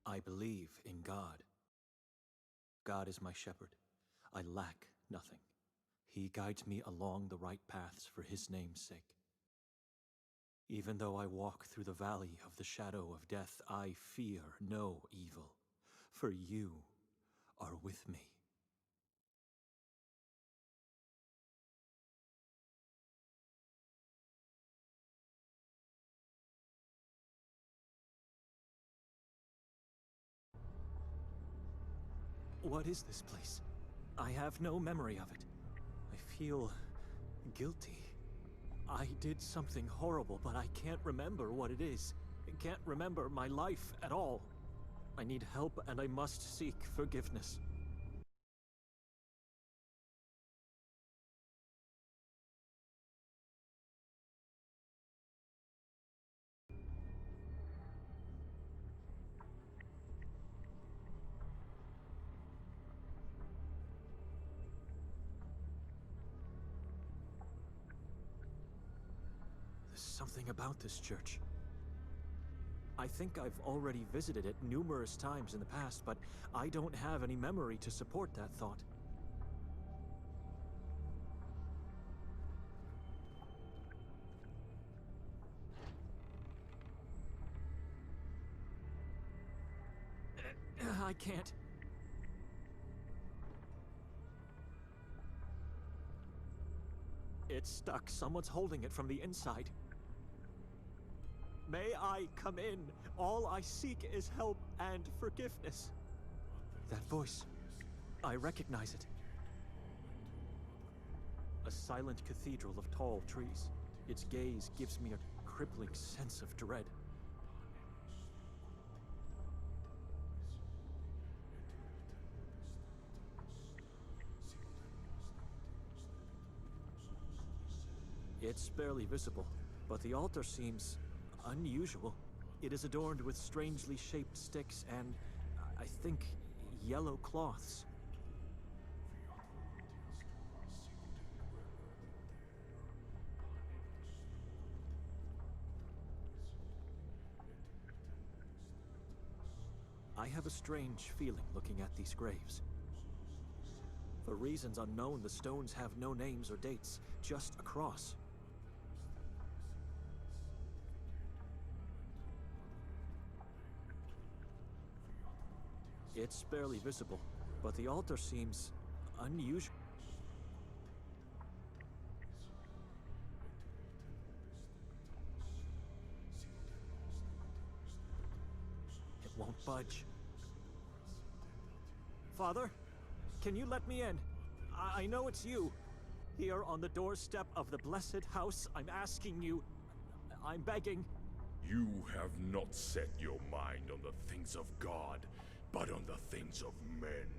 I believe in God. God is my shepherd. I lack nothing. He guides me along the right paths for his name's sake. Even though I walk through the valley of the shadow of death, I fear no evil, for you are with me. What is this place? I have no memory of it. I feel guilty. I did something horrible, but I can't remember what it is. I can't remember my life at all. I need help, and I must seek forgiveness. There's something about this church. I think I've already visited it numerous times in the past, but I don't have any memory to support that thought. I can't. It's stuck. Someone's holding it from the inside. May I come in? All I seek is help and forgiveness. That voice. I recognize it. A silent cathedral of tall trees. Its gaze gives me a crippling sense of dread. It's barely visible, but the altar seems unusual. It is adorned with strangely shaped sticks and, I think, yellow cloths. I have a strange feeling looking at these graves. For reasons unknown, the stones have no names or dates, just a cross. It's barely visible, but the altar seems unusual. It won't budge. Father, can you let me in? I know it's you. Here on the doorstep of the blessed house, I'm asking you, I'm begging. You have not set your mind on the things of God, but on the things of men.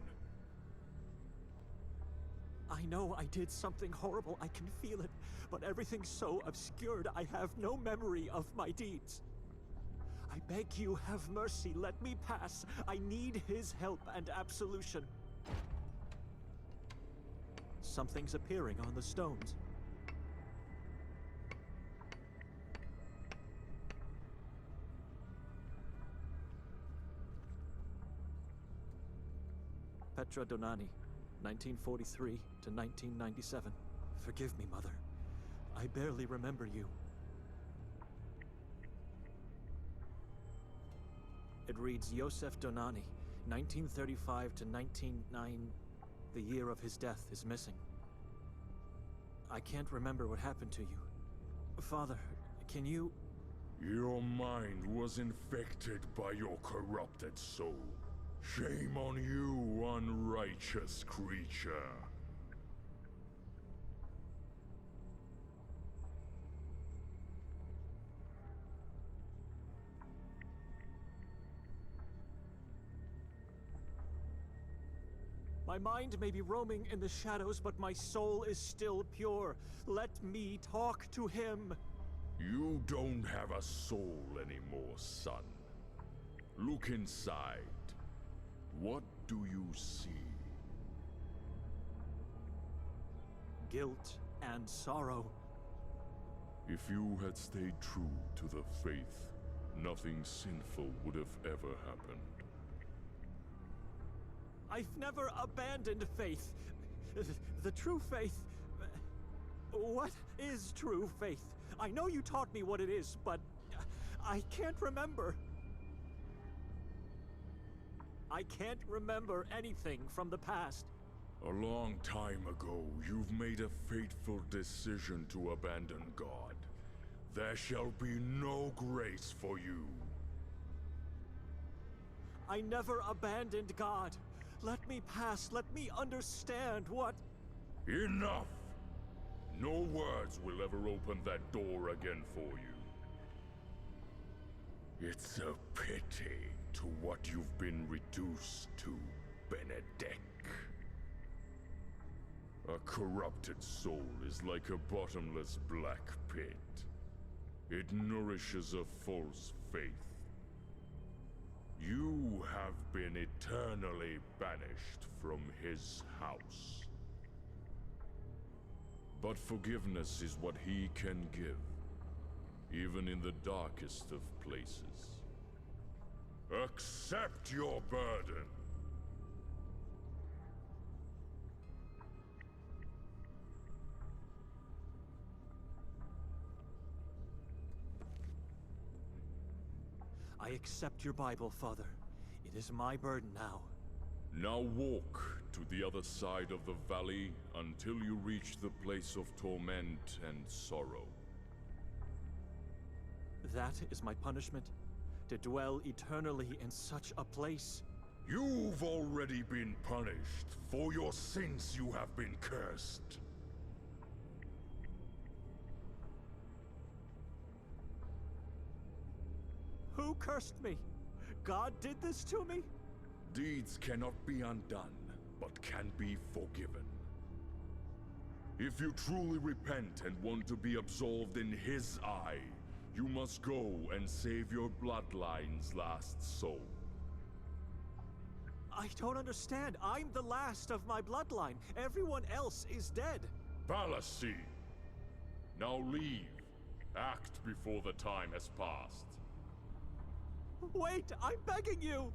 I know I did something horrible, I can feel it, but everything's so obscured, I have no memory of my deeds. I beg you, have mercy, let me pass. I need his help and absolution. Something's appearing on the stones. Petra Donani, 1943 to 1997. Forgive me, Mother. I barely remember you. It reads Yosef Donani, 1935 to 1909. The year of his death is missing. I can't remember what happened to you. Father, can you... Your mind was infected by your corrupted soul. Shame on you, unrighteous creature. My mind may be roaming in the shadows, but my soul is still pure. Let me talk to him. You don't have a soul anymore, son. Look inside. What do you see? Guilt and sorrow. If you had stayed true to the faith, nothing sinful would have ever happened. I've never abandoned faith. The true faith... What is true faith? I know you taught me what it is, but I can't remember. I can't remember anything from the past. A long time ago, you've made a fateful decision to abandon God. There shall be no grace for you. I never abandoned God. Let me pass. Let me understand what... Enough! No words will ever open that door again for you. It's a pity to what you've been reduced to, Benedek. A corrupted soul is like a bottomless black pit. It nourishes a false faith. You have been eternally banished from his house. But forgiveness is what he can give, even in the darkest of places. Accept your burden. I accept your Bible, Father. It is my burden now. Now walk to the other side of the valley until you reach the place of torment and sorrow. That is my punishment? To dwell eternally in such a place? You've already been punished. For your sins you have been cursed. Who cursed me? God did this to me? Deeds cannot be undone, but can be forgiven. If you truly repent and want to be absolved in his eye, you must go and save your bloodline's last soul. I don't understand. I'm the last of my bloodline. Everyone else is dead. Fallacy! Now leave. Act before the time has passed. Wait, I'm begging you!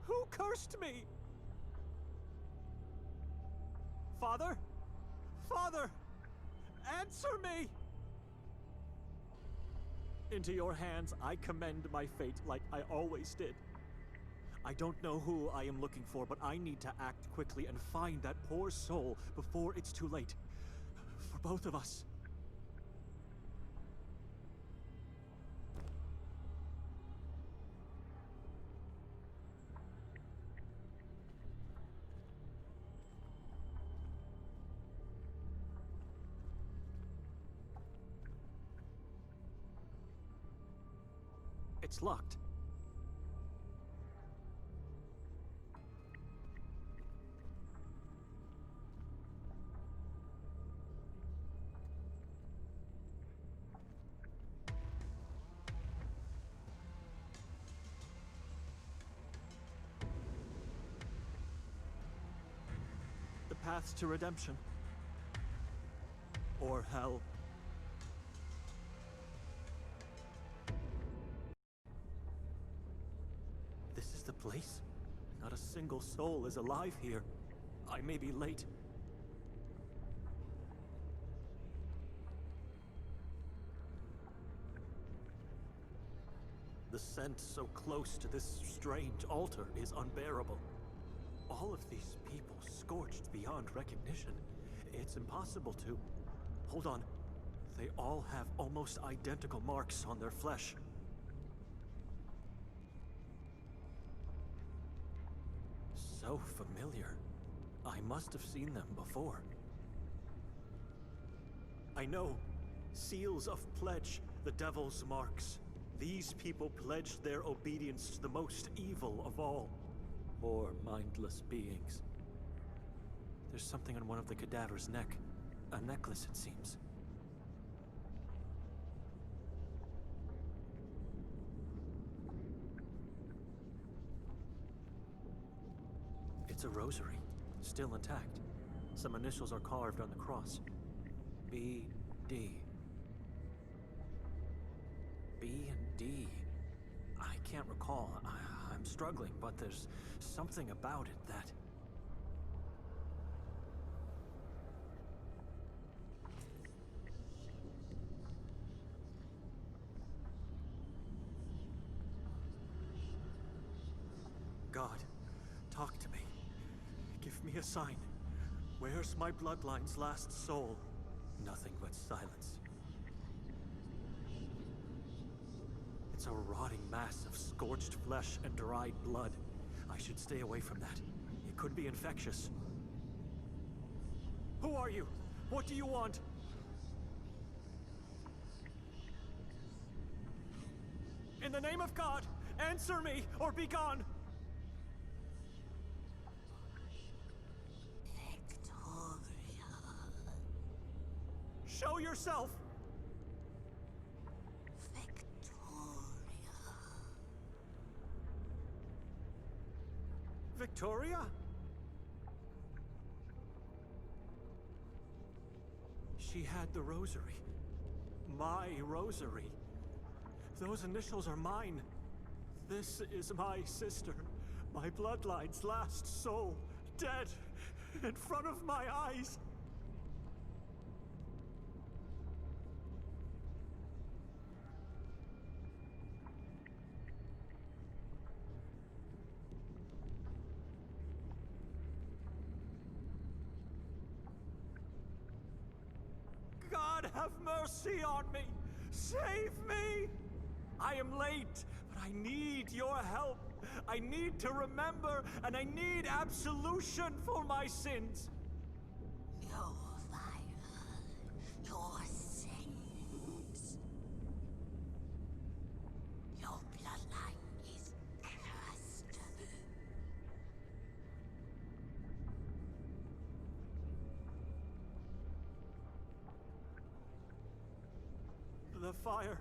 Who cursed me? Father? Father! Answer me! Into your hands I commend my fate like I always did. I don't know who I am looking for, but I need to act quickly and find that poor soul before it's too late. For both of us. It's locked. The path to redemption. Or hell. This is the place? Not a single soul is alive here. I may be late. The scent so close to this strange altar is unbearable. All of these people scorched beyond recognition. It's impossible to... Hold on. They all have almost identical marks on their flesh. So familiar. I must have seen them before. I know. Seals of pledge, the devil's marks. These people pledged their obedience to the most evil of all. Poor, mindless beings. There's something on one of the cadaver's neck. A necklace, it seems. It's a rosary, still intact. Some initials are carved on the cross. B.D. B and D. I can't recall. I'm struggling, but there's something about it that... God, talk to me. Give me a sign. Where's my bloodline's last soul? Nothing but silence. It's a rotting mass of scorched flesh and dried blood. I should stay away from that. It could be infectious. Who are you? What do you want? In the name of God, answer me or be gone! Show yourself! Victoria? She had the rosary. My rosary. Those initials are mine. This is my sister. My bloodline's last soul. Dead in front of my eyes. God, have mercy on me! Save me! I am late, but I need your help. I need to remember, and I need absolution for my sins. Your fire, your sins. Your bloodline is cursed. The fire.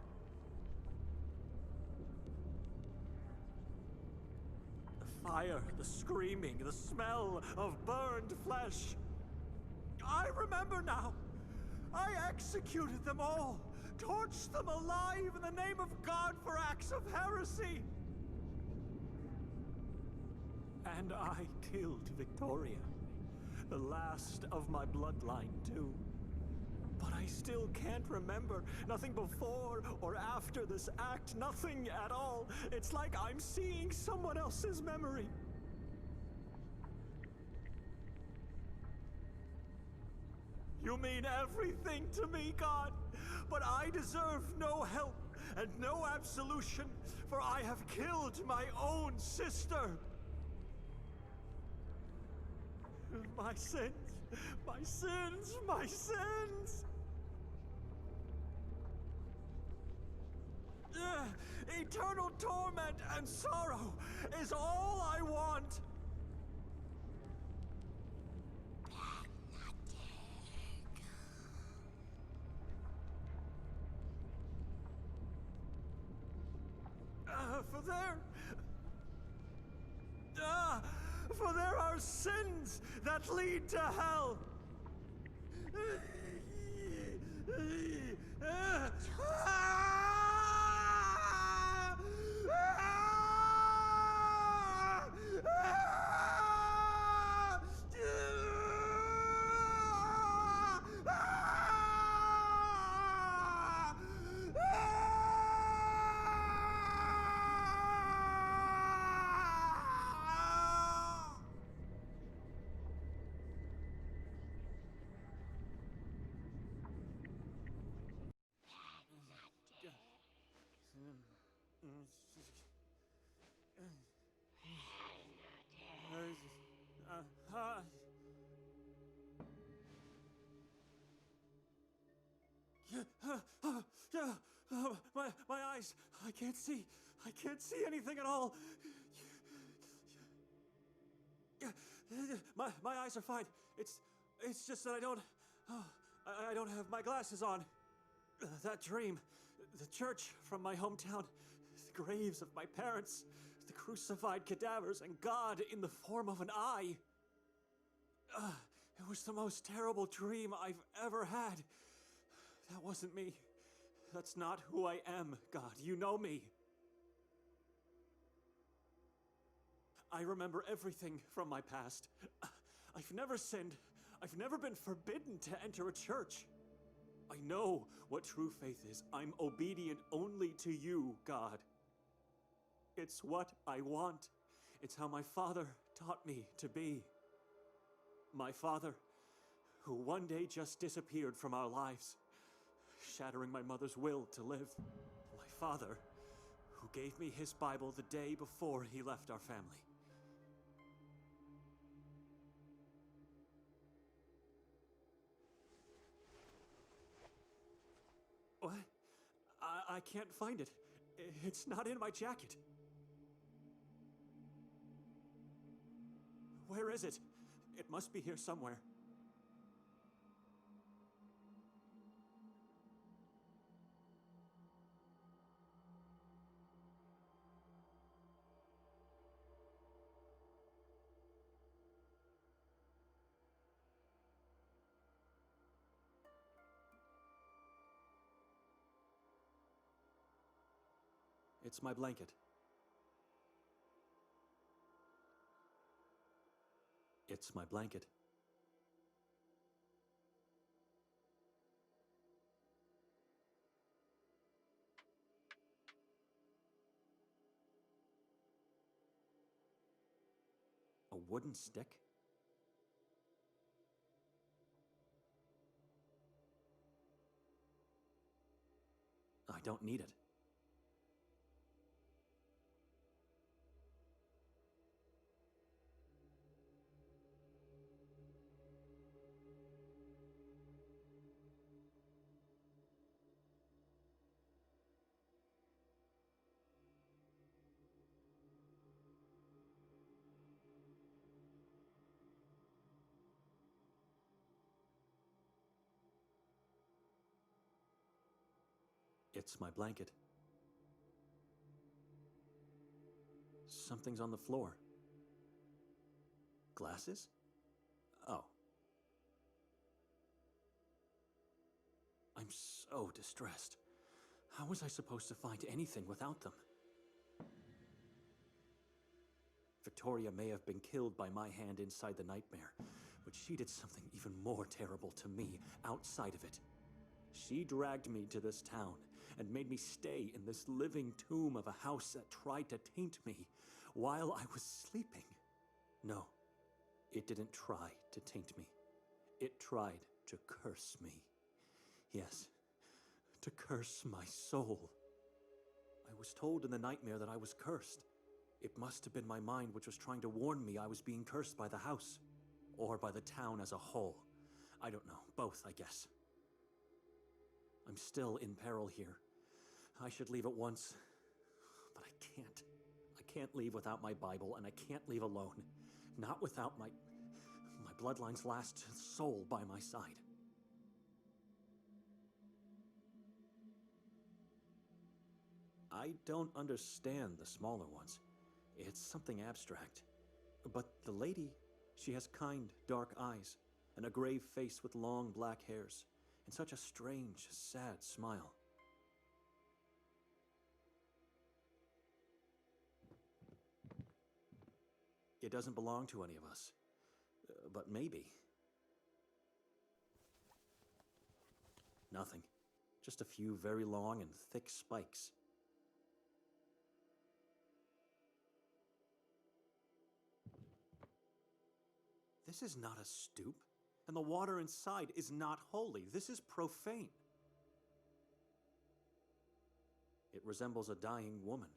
The fire, the screaming, the smell of burned flesh. I remember now. I executed them all, torched them alive in the name of God for acts of heresy. And I killed Victoria, the last of my bloodline too. But I still can't remember. Nothing before or after this act. Nothing at all. It's like I'm seeing someone else's memory. You mean everything to me, God. But I deserve no help and no absolution, for I have killed my own sister. My sins, my sins, my sins! Eternal torment and sorrow is all I want! For there are sins that lead to hell. My eyes, I can't see anything at all. My eyes are fine. It's just that I don't have my glasses on. That dream, the church from my hometown, the graves of my parents, the crucified cadavers, and God in the form of an eye. It was the most terrible dream I've ever had. That wasn't me. That's not who I am, God. You know me. I remember everything from my past. I've never sinned. I've never been forbidden to enter a church. I know what true faith is. I'm obedient only to you, God. It's what I want. It's how my father taught me to be. My father, who one day just disappeared from our lives, shattering my mother's will to live. My father, who gave me his Bible the day before he left our family. What? I can't find it. It's not in my jacket. Where is it? It must be here somewhere. It's my blanket. It's my blanket. A wooden stick? I don't need it. It's my blanket. Something's on the floor. Glasses? Oh. I'm so distressed. How was I supposed to find anything without them? Victoria may have been killed by my hand inside the nightmare, but she did something even more terrible to me outside of it. She dragged me to this town and made me stay in this living tomb of a house that tried to taint me while I was sleeping. No, it didn't try to taint me. It tried to curse me. Yes, to curse my soul. I was told in the nightmare that I was cursed. It must have been my mind which was trying to warn me I was being cursed by the house, or by the town as a whole. I don't know, both, I guess. I'm still in peril here. I should leave at once, but I can't. I can't leave without my Bible, and I can't leave alone. Not without my bloodline's last soul by my side. I don't understand the smaller ones. It's something abstract. But the lady, she has kind, dark eyes, and a grave face with long black hairs, and such a strange, sad smile. It doesn't belong to any of us, but maybe. Nothing. Just a few very long and thick spikes. This is not a stoop, and the water inside is not holy. This is profane. It resembles a dying woman,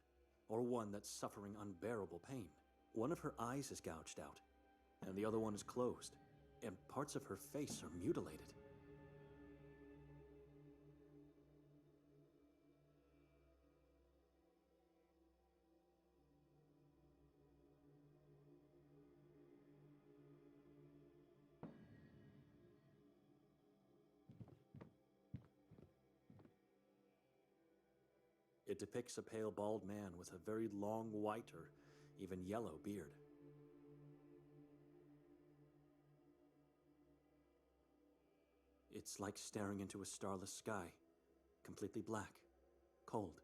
or one that's suffering unbearable pain. One of her eyes is gouged out, and the other one is closed, and parts of her face are mutilated. It depicts a pale, bald man with a very long white or even yellow beard. It's like staring into a starless sky, completely black, cold,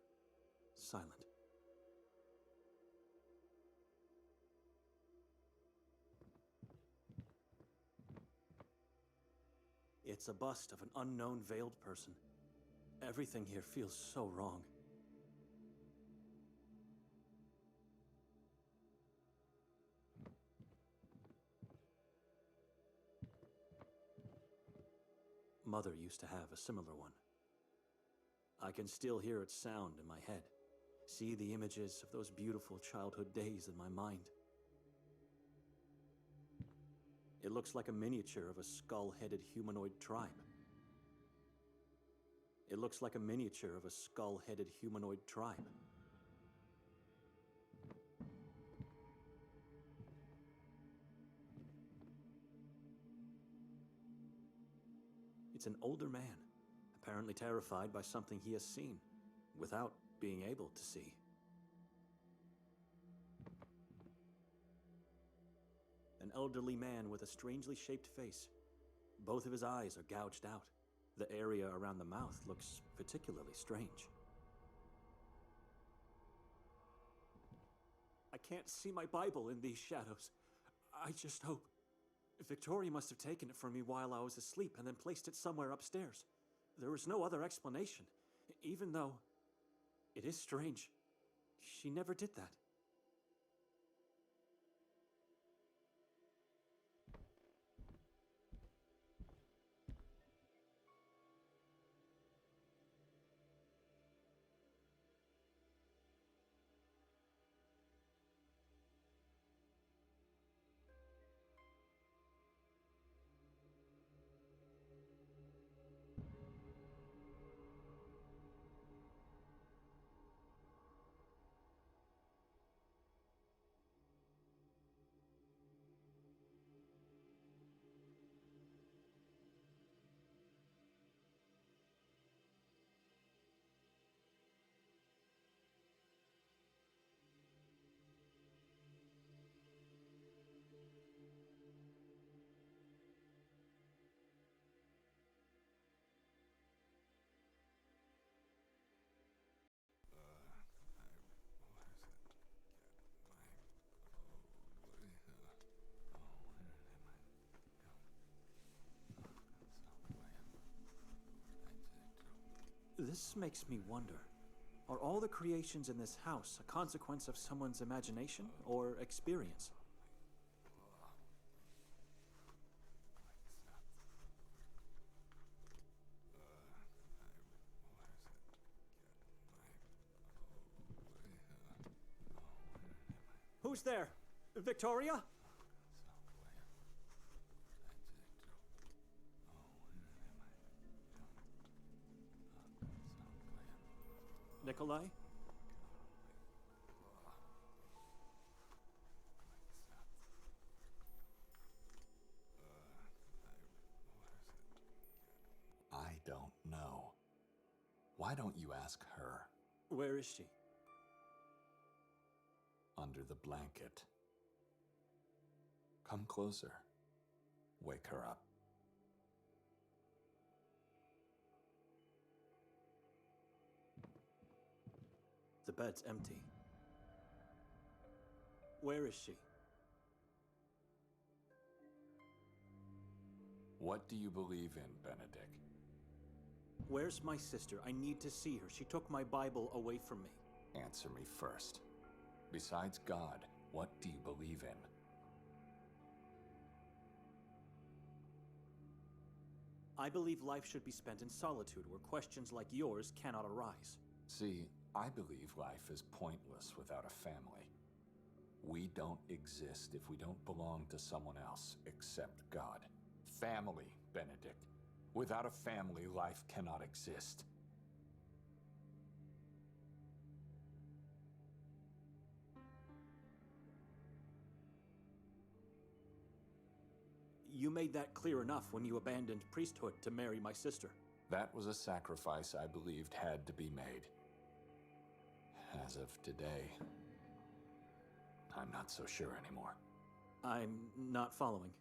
silent. It's a bust of an unknown veiled person. Everything here feels so wrong. Mother used to have a similar one. I can still hear its sound in my head, see the images of those beautiful childhood days in my mind. It looks like a miniature of a skull-headed humanoid tribe. It looks like a miniature of a skull-headed humanoid tribe. It's an older man, apparently terrified by something he has seen, without being able to see. An elderly man with a strangely shaped face. Both of his eyes are gouged out. The area around the mouth looks particularly strange. I can't see my Bible in these shadows. I just hope. Victoria must have taken it from me while I was asleep and then placed it somewhere upstairs. There was no other explanation, even though it is strange. She never did that. This makes me wonder, are all the creations in this house a consequence of someone's imagination or experience? Who's there? Victoria? Nikolai? I don't know. Why don't you ask her? Where is she? Under the blanket. Come closer. Wake her up. The bed's empty. Where is she? What do you believe in, Benedict? Where's my sister? I need to see her. She took my Bible away from me. Answer me first. Besides God, what do you believe in? I believe life should be spent in solitude, where questions like yours cannot arise. See, I believe life is pointless without a family. We don't exist if we don't belong to someone else except God. Family, Benedict. Without a family, life cannot exist. You made that clear enough when you abandoned priesthood to marry my sister. That was a sacrifice I believed had to be made. As of today, I'm not so sure anymore. I'm not following.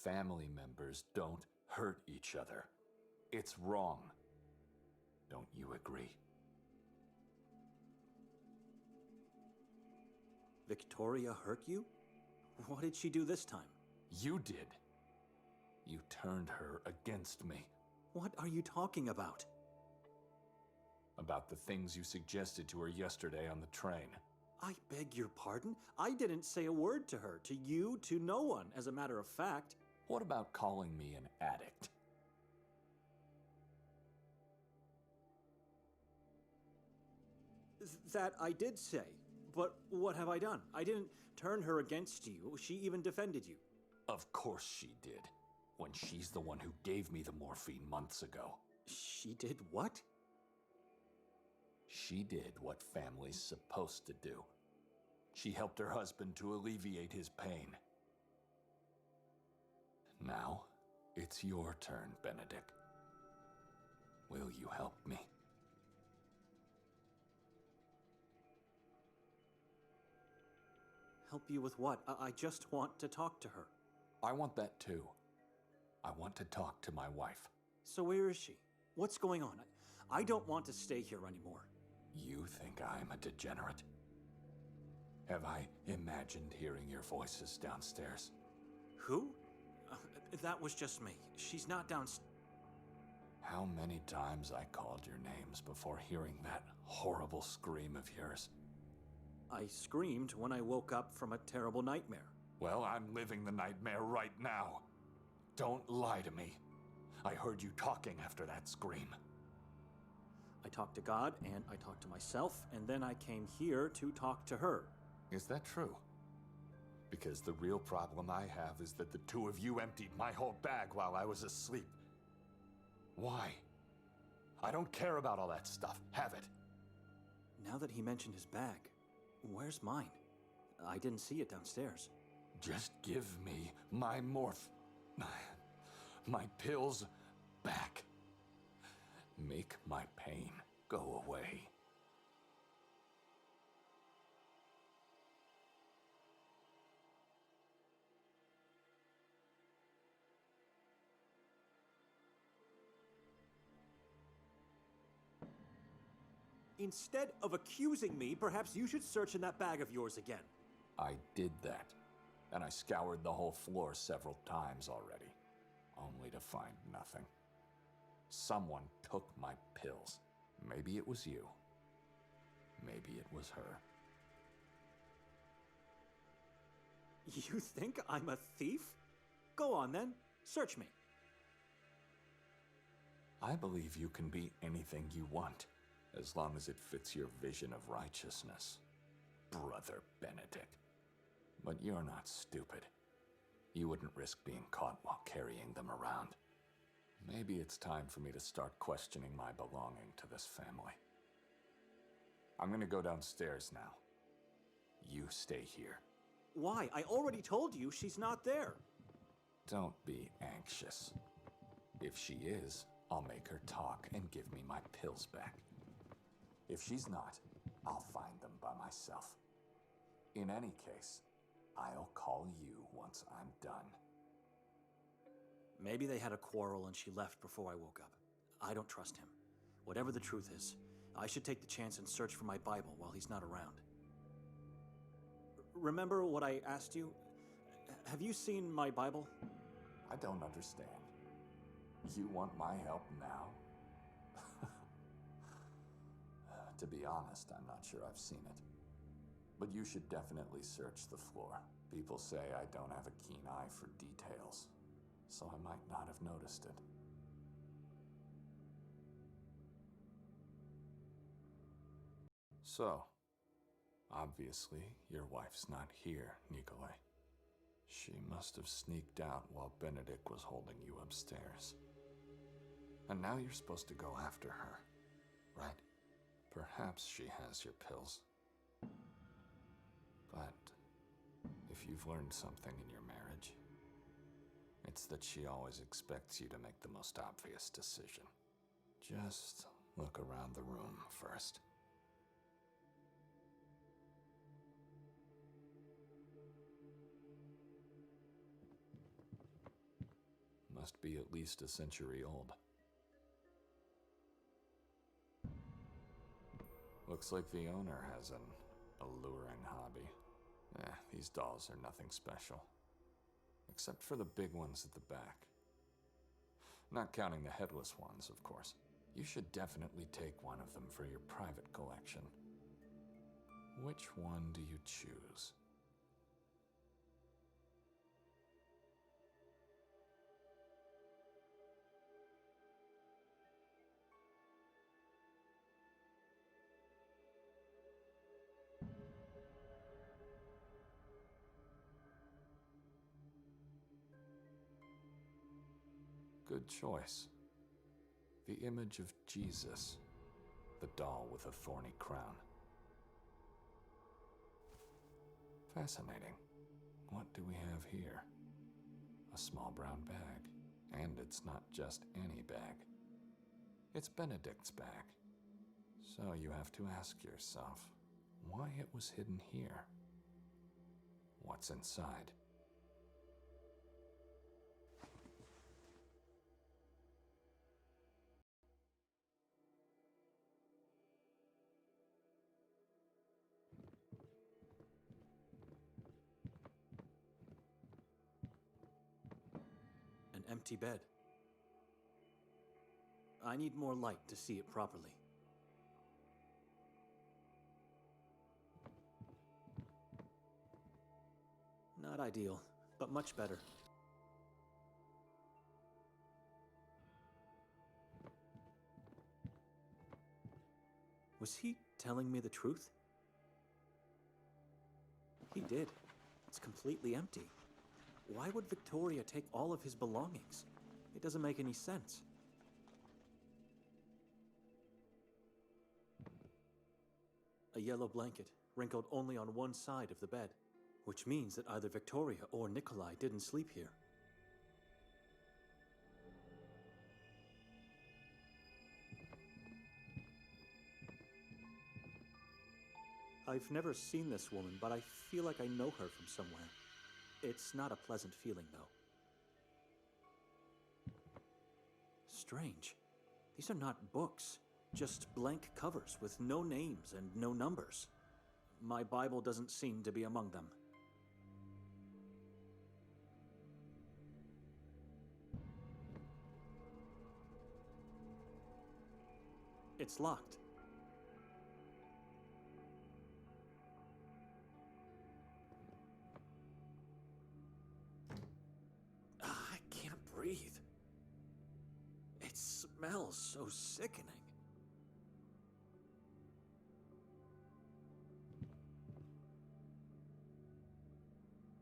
family members don't hurt each other. It's wrong. Don't you agree? Victoria hurt you? What did she do this time? You did. You turned her against me. What are you talking about? About the things you suggested to her yesterday on the train. I beg your pardon? I didn't say a word to her, to you, to no one, as a matter of fact. What about calling me an addict? That I did say. But what have I done? I didn't turn her against you. She even defended you. Of course she did. When she's the one who gave me the morphine months ago. She did what? She did what family's supposed to do. She helped her husband to alleviate his pain. Now, it's your turn, Benedict. Will you help me? Help you with what? I just want to talk to her. I want that too. I want to talk to my wife. So where is she? What's going on? I don't want to stay here anymore. You think I'm a degenerate? Have I imagined hearing your voices downstairs? Who? That was just me. She's not downstairs. How many times I called your names before hearing that horrible scream of yours? I screamed when I woke up from a terrible nightmare. Well, I'm living the nightmare right now. Don't lie to me. I heard you talking after that scream. I talked to God, and I talked to myself, and then I came here to talk to her. Is that true? Because the real problem I have is that the two of you emptied my whole bag while I was asleep. Why? I don't care about all that stuff. Have it. Now that he mentioned his bag, where's mine? I didn't see it downstairs. Just give me my my pills back. Make my pain go away. Instead of accusing me, perhaps you should search in that bag of yours again. I did that, and I scoured the whole floor several times already, only to find nothing. Someone took my pills. Maybe it was you. Maybe it was her. You think I'm a thief? Go on then, search me. I believe you can be anything you want, as long as it fits your vision of righteousness, Brother Benedict. But you're not stupid. You wouldn't risk being caught while carrying them around. Maybe it's time for me to start questioning my belonging to this family. I'm gonna go downstairs now. You stay here. Why? I already told you she's not there. Don't be anxious. If she is, I'll make her talk and give me my pills back. If she's not, I'll find them by myself. In any case, I'll call you once I'm done. Maybe they had a quarrel and she left before I woke up. I don't trust him. Whatever the truth is, I should take the chance and search for my Bible while he's not around. Remember what I asked you? Have you seen my Bible? I don't understand. You want my help now? To be honest, I'm not sure I've seen it. But you should definitely search the floor. People say I don't have a keen eye for details, so I might not have noticed it. So, obviously, your wife's not here, Nikolai. She must have sneaked out while Benedict was holding you upstairs. And now you're supposed to go after her, right? Perhaps she has your pills. But if you've learned something in your marriage, it's that she always expects you to make the most obvious decision. Just look around the room first. Must be at least a century old. Looks like the owner has an alluring hobby. These dolls are nothing special. Except for the big ones at the back. Not counting the headless ones, of course. You should definitely take one of them for your private collection. Which one do you choose? Good choice. The image of Jesus, the doll with a thorny crown. Fascinating. What do we have here? A small brown bag. And it's not just any bag. It's Benedict's bag. So you have to ask yourself, why it was hidden here? What's inside? An empty bed. I need more light to see it properly. Not ideal, but much better. Was he telling me the truth? He did. It's completely empty. Why would Victoria take all of his belongings? It doesn't make any sense. A yellow blanket, wrinkled only on one side of the bed, which means that either Victoria or Nikolai didn't sleep here. I've never seen this woman, but I feel like I know her from somewhere. It's not a pleasant feeling, though. Strange. These are not books, just blank covers with no names and no numbers. My Bible doesn't seem to be among them. It's locked. I can't breathe. It smells so sickening.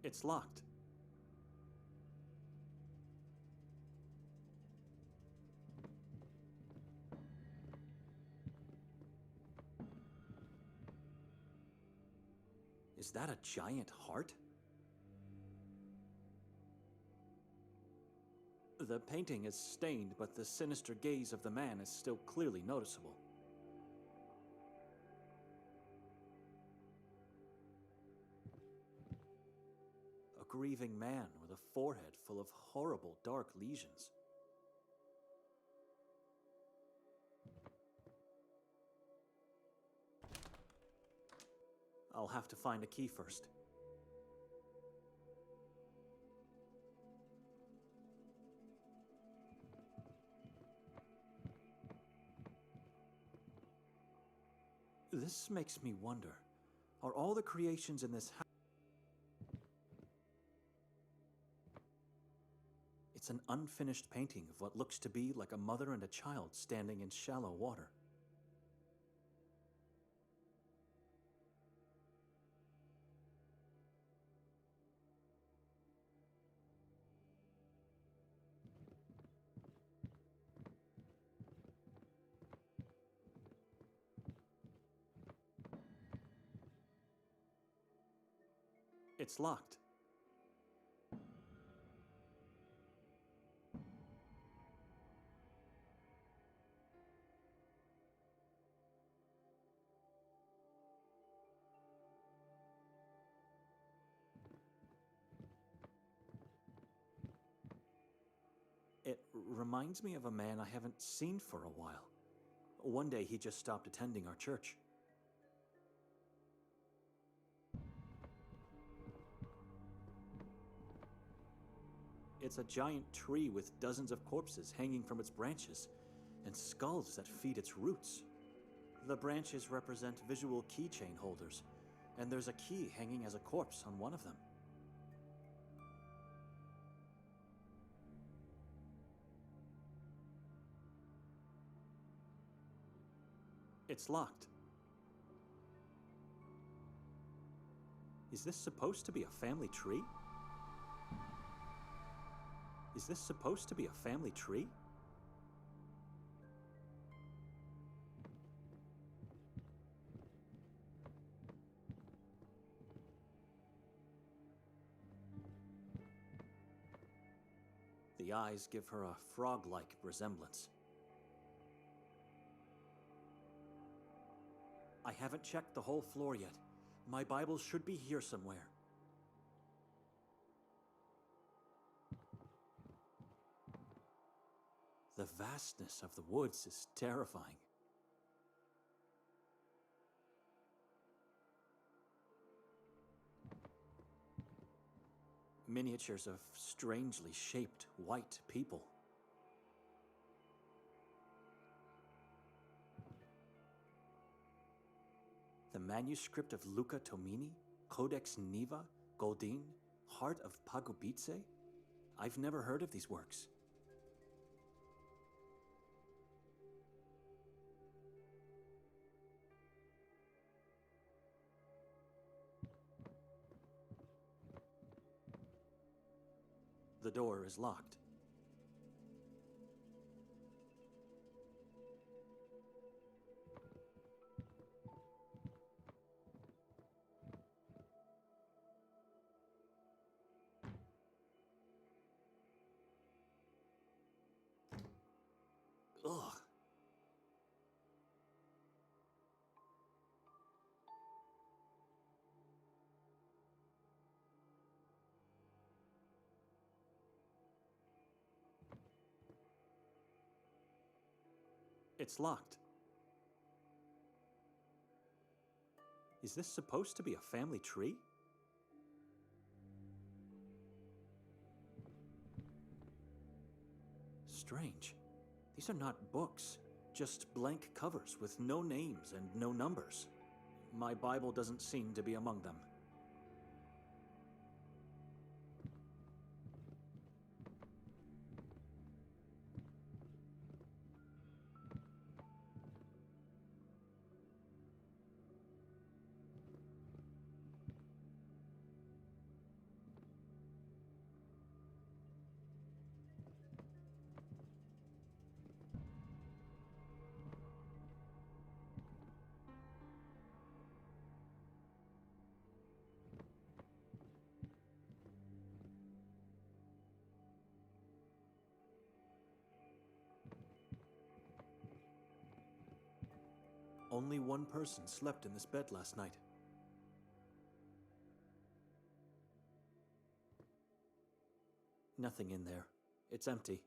It's locked. Is that a giant heart? The painting is stained, but the sinister gaze of the man is still clearly noticeable. A grieving man with a forehead full of horrible dark lesions. I'll have to find a key first. This makes me wonder, are all the creations in this house... It's an unfinished painting of what looks to be like a mother and a child standing in shallow water. It's locked. It reminds me of a man I haven't seen for a while. One day he just stopped attending our church. It's a giant tree with dozens of corpses hanging from its branches, and skulls that feed its roots. The branches represent visual keychain holders, and there's a key hanging as a corpse on one of them. It's locked. Is this supposed to be a family tree? Is this supposed to be a family tree? The eyes give her a frog-like resemblance. I haven't checked the whole floor yet. My Bible should be here somewhere. The vastness of the woods is terrifying. Miniatures of strangely shaped white people. The manuscript of Luca Tomini, Codex Niva, Goldin, Heart of Pagubitse? I've never heard of these works. The door is locked. Ugh. It's locked. Is this supposed to be a family tree? Strange. These are not books, just blank covers with no names and no numbers. My Bible doesn't seem to be among them. Only one person slept in this bed last night. Nothing in there. It's empty.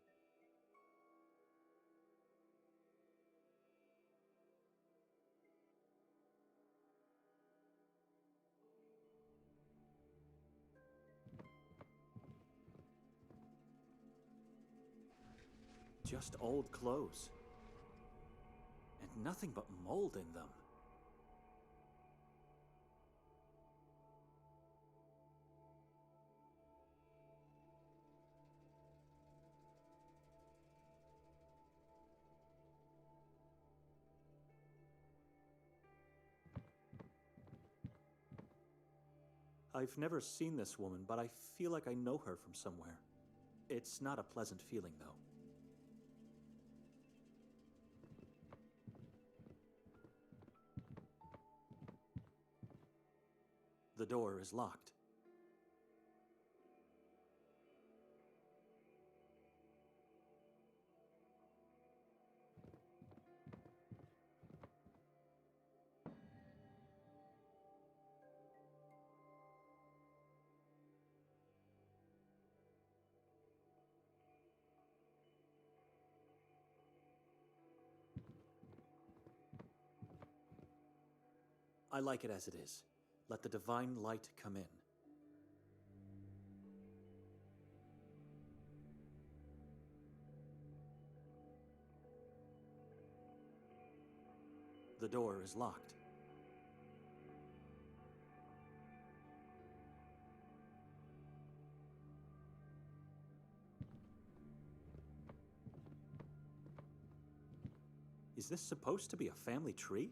Just old clothes. And nothing but mold in them. I've never seen this woman, but I feel like I know her from somewhere. It's not a pleasant feeling, though. The door is locked. I like it as it is. Let the divine light come in. The door is locked. Is this supposed to be a family tree?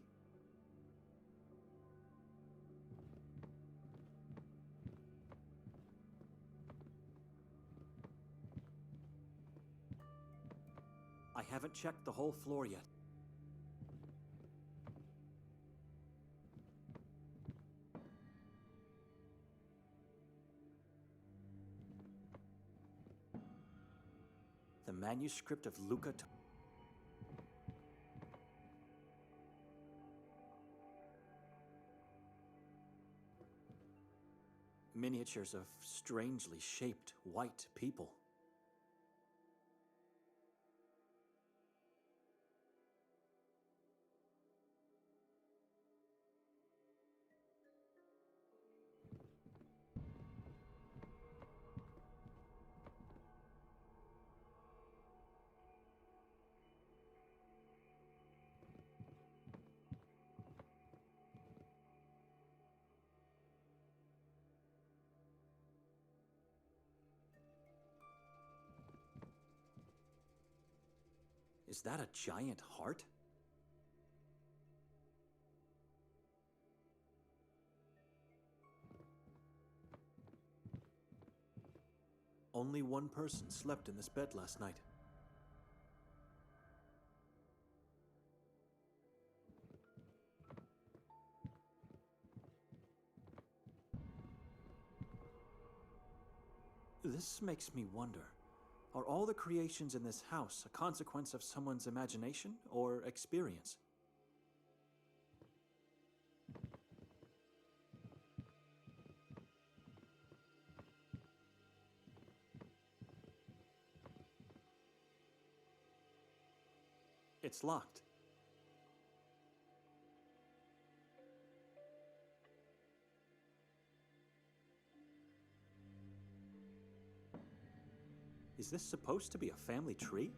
I haven't checked the whole floor yet. The manuscript of Luca. Miniatures of strangely shaped white people. Is that a giant heart? Only one person slept in this bed last night. This makes me wonder. Are all the creations in this house a consequence of someone's imagination or experience? It's locked. Is this supposed to be a family tree?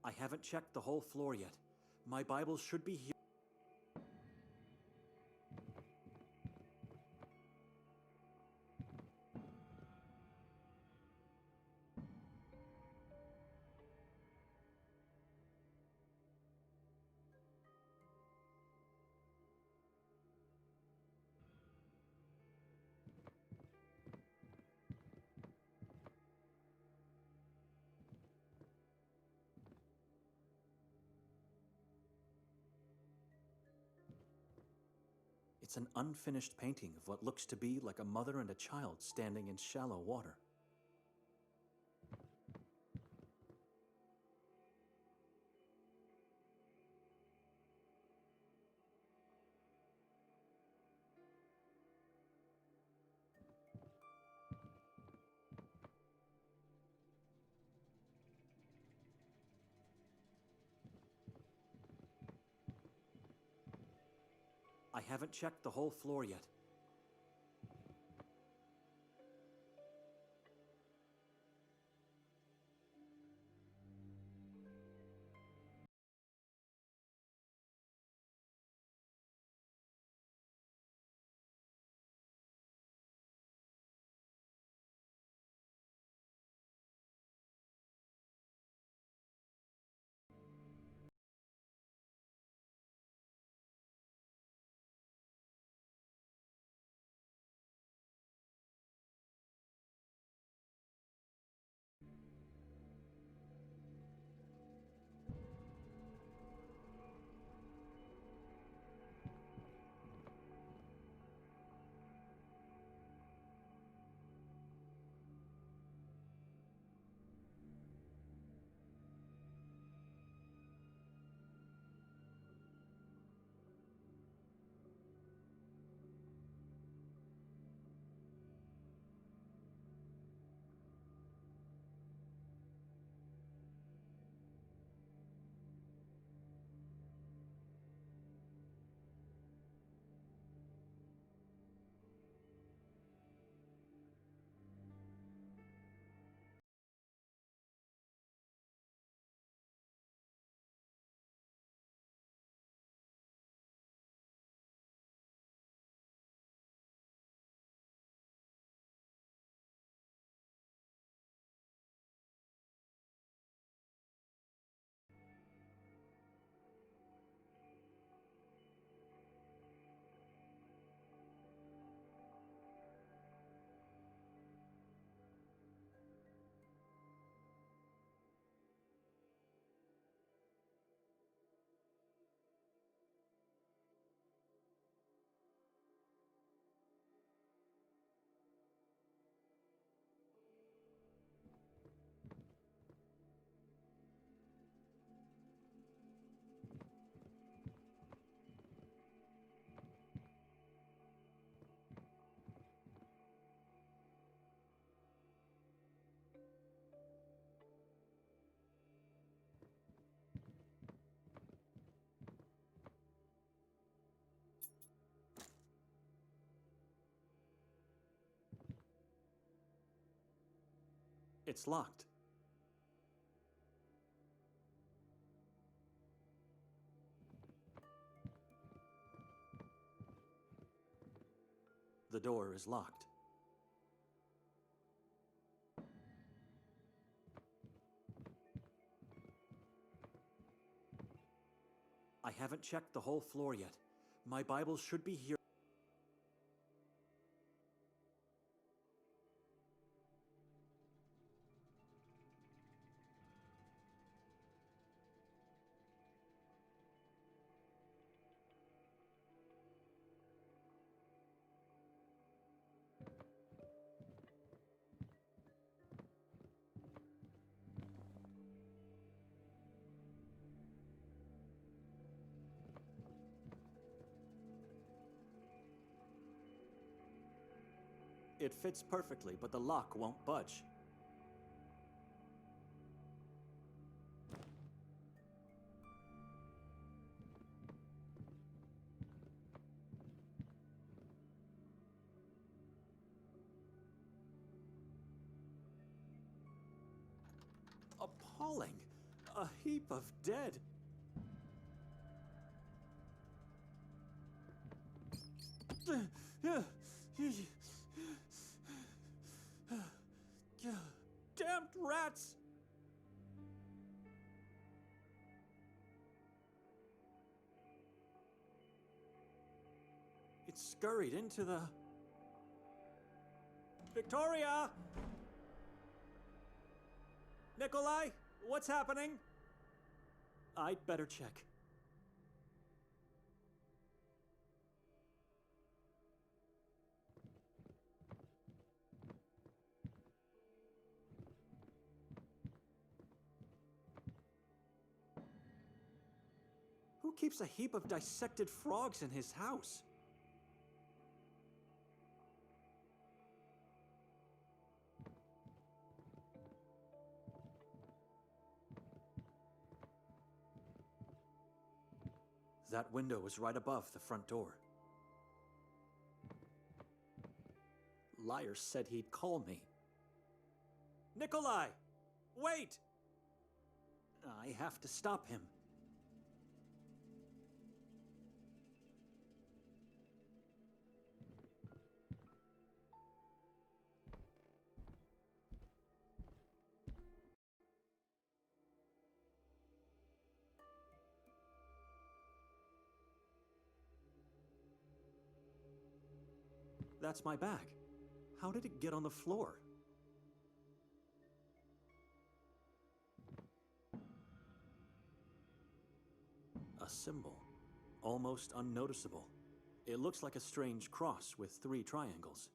I haven't checked the whole floor yet. My Bible should be here. It's an unfinished painting of what looks to be like a mother and a child standing in shallow water. I haven't checked the whole floor yet. It's locked. The door is locked. I haven't checked the whole floor yet. My Bible should be here. It fits perfectly, but the lock won't budge. Appalling! A heap of dead! Damned rats! It scurried into the... Victoria! Nikolai, what's happening? I'd better check. Who keeps a heap of dissected frogs in his house? That window was right above the front door. Liar said he'd call me. Nikolai! Wait! I have to stop him. That's my bag. How did it get on the floor? A symbol. Almost unnoticeable. It looks like a strange cross with 3 triangles.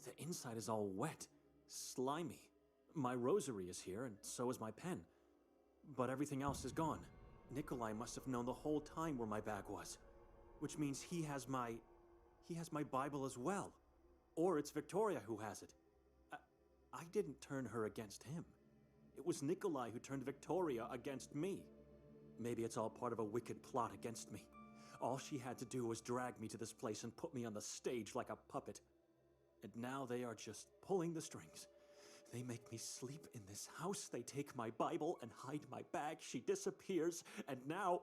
The inside is all wet, slimy. My rosary is here, and so is my pen. But everything else is gone. Nikolai must have known the whole time where my bag was. Which means he has my Bible as well. Or it's Victoria who has it. I didn't turn her against him. It was Nikolai who turned Victoria against me. Maybe it's all part of a wicked plot against me. All she had to do was drag me to this place and put me on the stage like a puppet. And now they are just pulling the strings. They make me sleep in this house. They take my Bible and hide my bag. She disappears, and now...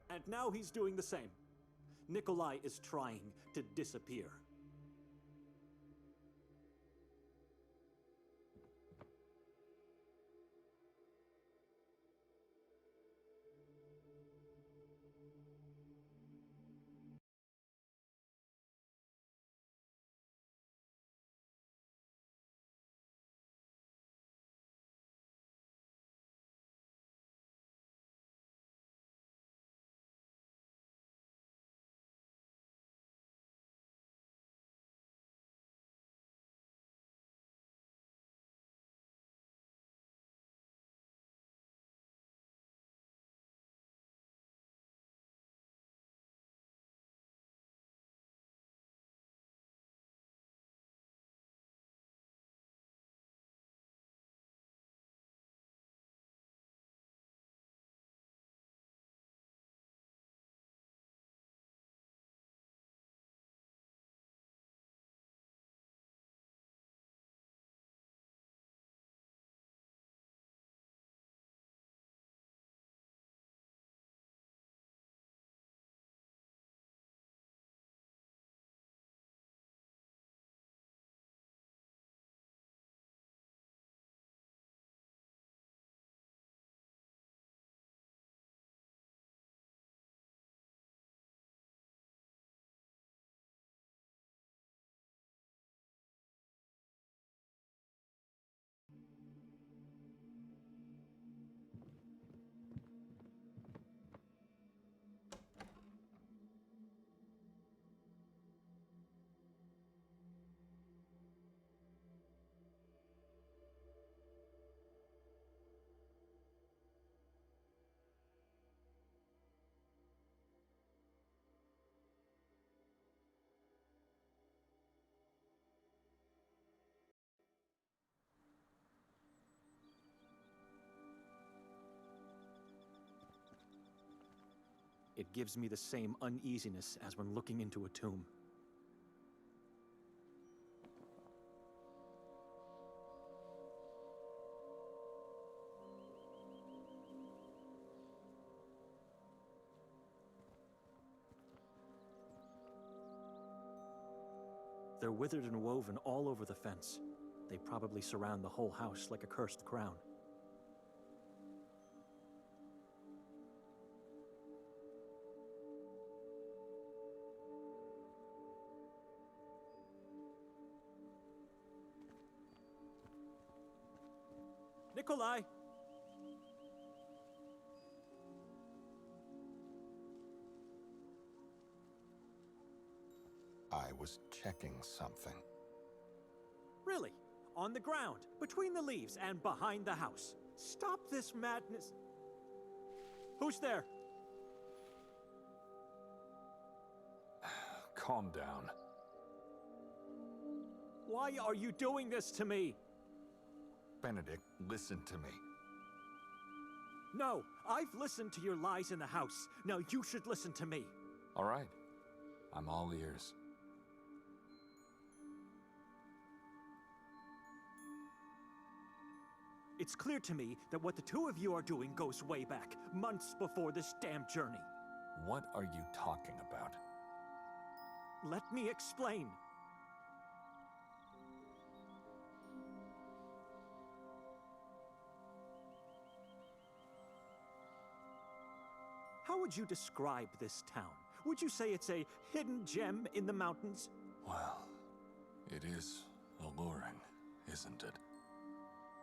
And now he's doing the same. Nikolai is trying to disappear. It gives me the same uneasiness as when looking into a tomb. They're withered and woven all over the fence. They probably surround the whole house like a cursed crown. Nikolai! I was checking something. Really? On the ground, between the leaves, and behind the house. Stop this madness. Who's there? Calm down. Why are you doing this to me? Benedict, listen to me. No, I've listened to your lies in the house. Now you should listen to me. All right. I'm all ears. It's clear to me that what the two of you are doing goes way back, months before this damn journey. What are you talking about? Let me explain. How would you describe this town? Would you say it's a hidden gem in the mountains? Well, it is alluring, isn't it?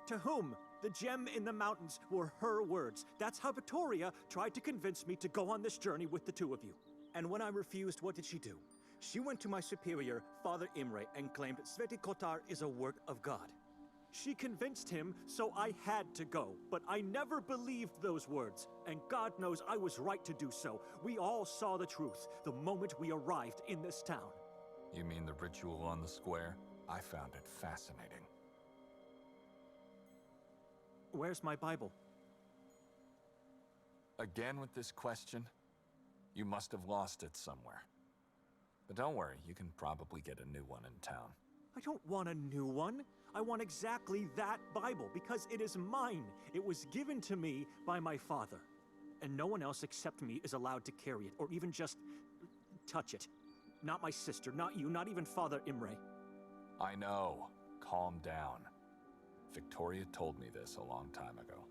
To whom? The gem in the mountains were her words. That's how Victoria tried to convince me to go on this journey with the two of you. And when I refused, what did she do? She went to my superior, Father Imre, and claimed SaintKotar is a work of God. She convinced him, so I had to go. But I never believed those words, and God knows I was right to do so. We all saw the truth the moment we arrived in this town. You mean the ritual on the square? I found it fascinating. Where's my Bible? Again with this question? You must have lost it somewhere. But don't worry, you can probably get a new one in town. I don't want a new one. I want exactly that Bible, because it is mine. It was given to me by my father. And no one else except me is allowed to carry it, or even just touch it. Not my sister, not you, not even Father Imre. I know. Calm down. Victoria told me this a long time ago.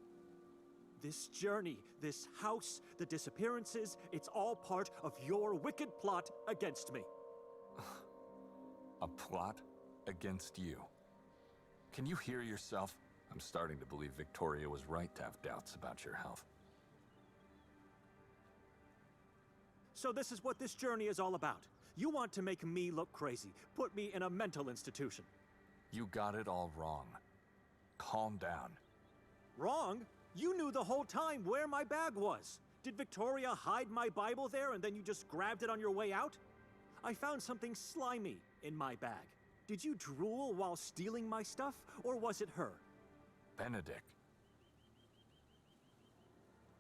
This journey, this house, the disappearances, it's all part of your wicked plot against me. A plot against you? Can you hear yourself? I'm starting to believe Victoria was right to have doubts about your health. So this is what this journey is all about. You want to make me look crazy, put me in a mental institution. You got it all wrong. Calm down. Wrong? You knew the whole time where my bag was. Did Victoria hide my Bible there and then you just grabbed it on your way out? I found something slimy in my bag. Did you drool while stealing my stuff, or was it her? Benedict.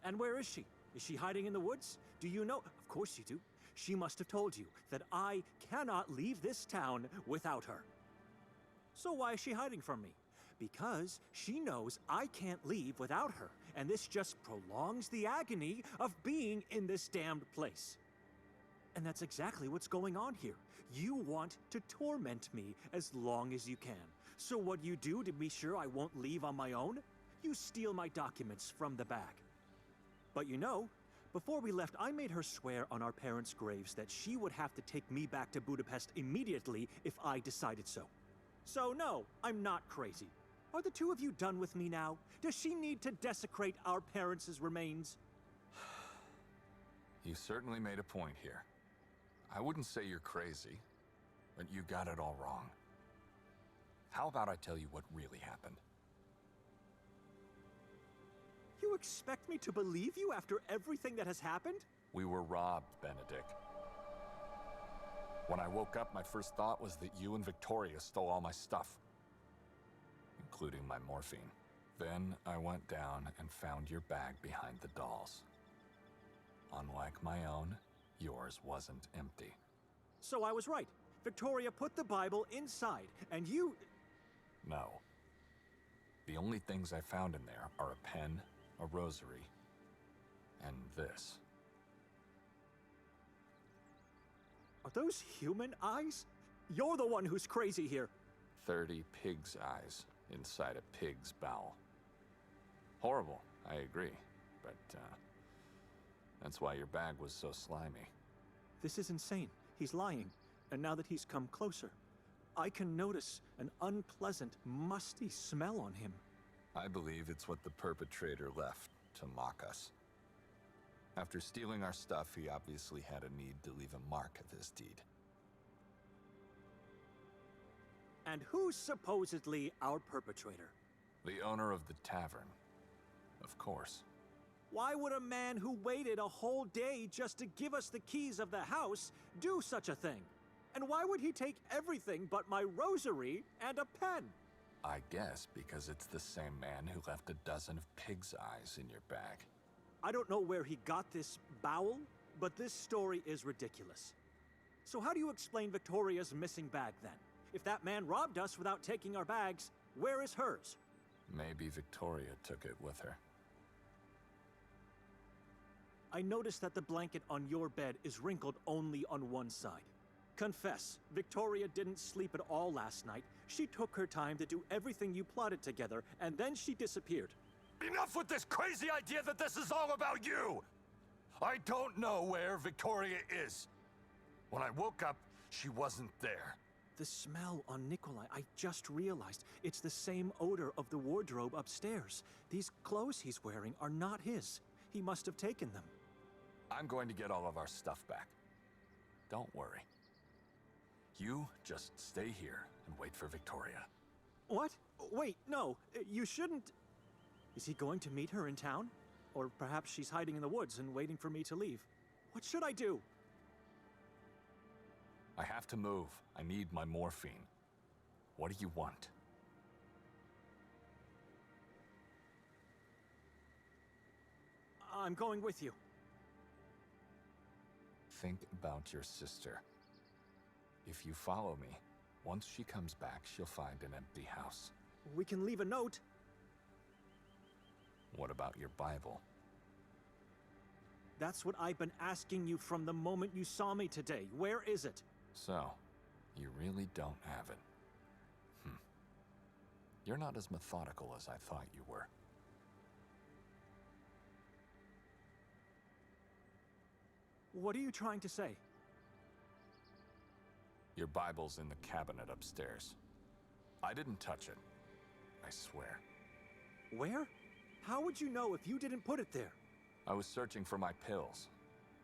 And where is she? Is she hiding in the woods? Do you know? Of course you do. She must have told you that I cannot leave this town without her. So why is she hiding from me? Because she knows I can't leave without her, and this just prolongs the agony of being in this damned place. And that's exactly what's going on here. You want to torment me as long as you can. So what you do to be sure I won't leave on my own? You steal my documents from the bag. But you know, before we left, I made her swear on our parents' graves that she would have to take me back to Budapest immediately if I decided so. So no, I'm not crazy. Are the two of you done with me now? Does she need to desecrate our parents' remains? You certainly made a point here. I wouldn't say you're crazy, but you got it all wrong. How about I tell you what really happened? You expect me to believe you after everything that has happened? We were robbed, Benedict. When I woke up, my first thought was that you and Victoria stole all my stuff, including my morphine. Then I went down and found your bag behind the dolls. Unlike my own, yours wasn't empty. So I was right. Victoria put the Bible inside, and you... No. The only things I found in there are a pen, a rosary, and this. Are those human eyes? You're the one who's crazy here. 30 pig's eyes inside a pig's bowel. Horrible, I agree, but that's why your bag was so slimy. This is insane. He's lying. And now that he's come closer, I can notice an unpleasant, musty smell on him. I believe it's what the perpetrator left to mock us. After stealing our stuff, he obviously had a need to leave a mark of his deed. And who's supposedly our perpetrator? The owner of the tavern, of course. Why would a man who waited a whole day just to give us the keys of the house do such a thing? And why would he take everything but my rosary and a pen? I guess because it's the same man who left a dozen of pig's eyes in your bag. I don't know where he got this bowel, but this story is ridiculous. So how do you explain Victoria's missing bag then? If that man robbed us without taking our bags, where is hers? Maybe Victoria took it with her. I noticed that the blanket on your bed is wrinkled only on one side. Confess, Victoria didn't sleep at all last night. She took her time to do everything you plotted together, and then she disappeared. Enough with this crazy idea that this is all about you! I don't know where Victoria is. When I woke up, she wasn't there. The smell on Nikolai, I just realized. It's the same odor of the wardrobe upstairs. These clothes he's wearing are not his. He must have taken them. I'm going to get all of our stuff back. Don't worry. You just stay here and wait for Victoria. What? Wait, no, you shouldn't... Is he going to meet her in town? Or perhaps she's hiding in the woods and waiting for me to leave. What should I do? I have to move. I need my morphine. What do you want? I'm going with you. Think about your sister. If you follow me, once she comes back, she'll find an empty house. We can leave a note. What about your Bible? That's what I've been asking you from the moment you saw me today. Where is it? So, you really don't have it. You're not as methodical as I thought you were. What are you trying to say? Your Bible's in the cabinet upstairs. I didn't touch it. I swear. Where? How would you know if you didn't put it there? I was searching for my pills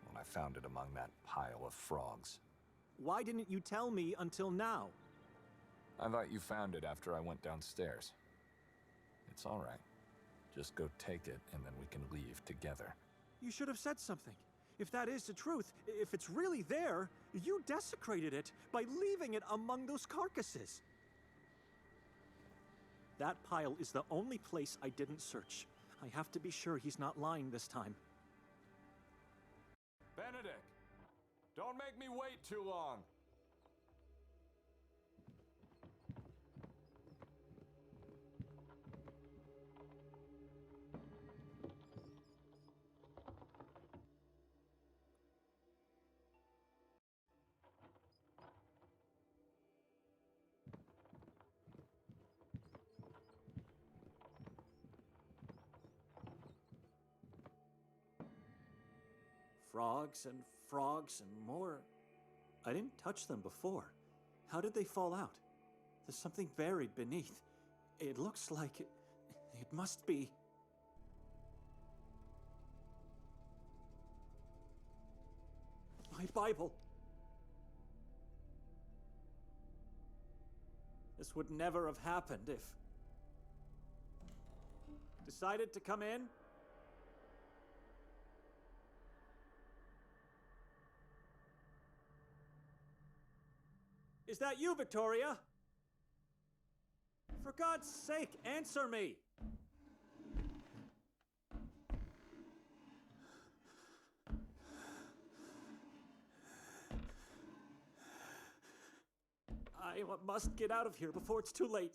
when I found it among that pile of frogs. Why didn't you tell me until now? I thought you found it after I went downstairs. It's all right. Just go take it and then we can leave together. You should have said something. If that is the truth, if it's really there, you desecrated it by leaving it among those carcasses. That pile is the only place I didn't search. I have to be sure he's not lying this time. Benedict! Don't make me wait too long! Frogs and frogs and more. I didn't touch them before. How did they fall out? There's something buried beneath. It looks like it must be... my Bible. This would never have happened if... Decided to come in? Is that you, Victoria? For God's sake, answer me! I must get out of here before it's too late.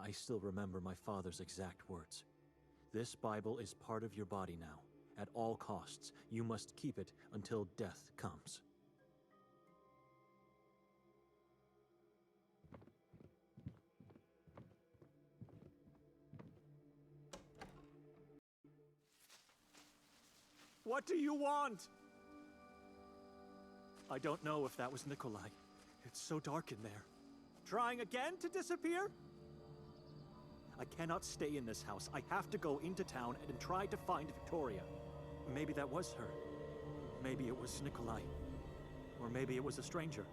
I still remember my father's exact words. This Bible is part of your body now. At all costs, you must keep it until death comes. What do you want? I don't know if that was Nikolai. It's so dark in there. Trying again to disappear? I cannot stay in this house. I have to go into town and try to find Victoria. Maybe that was her. Maybe it was Nikolai. Or maybe it was a stranger.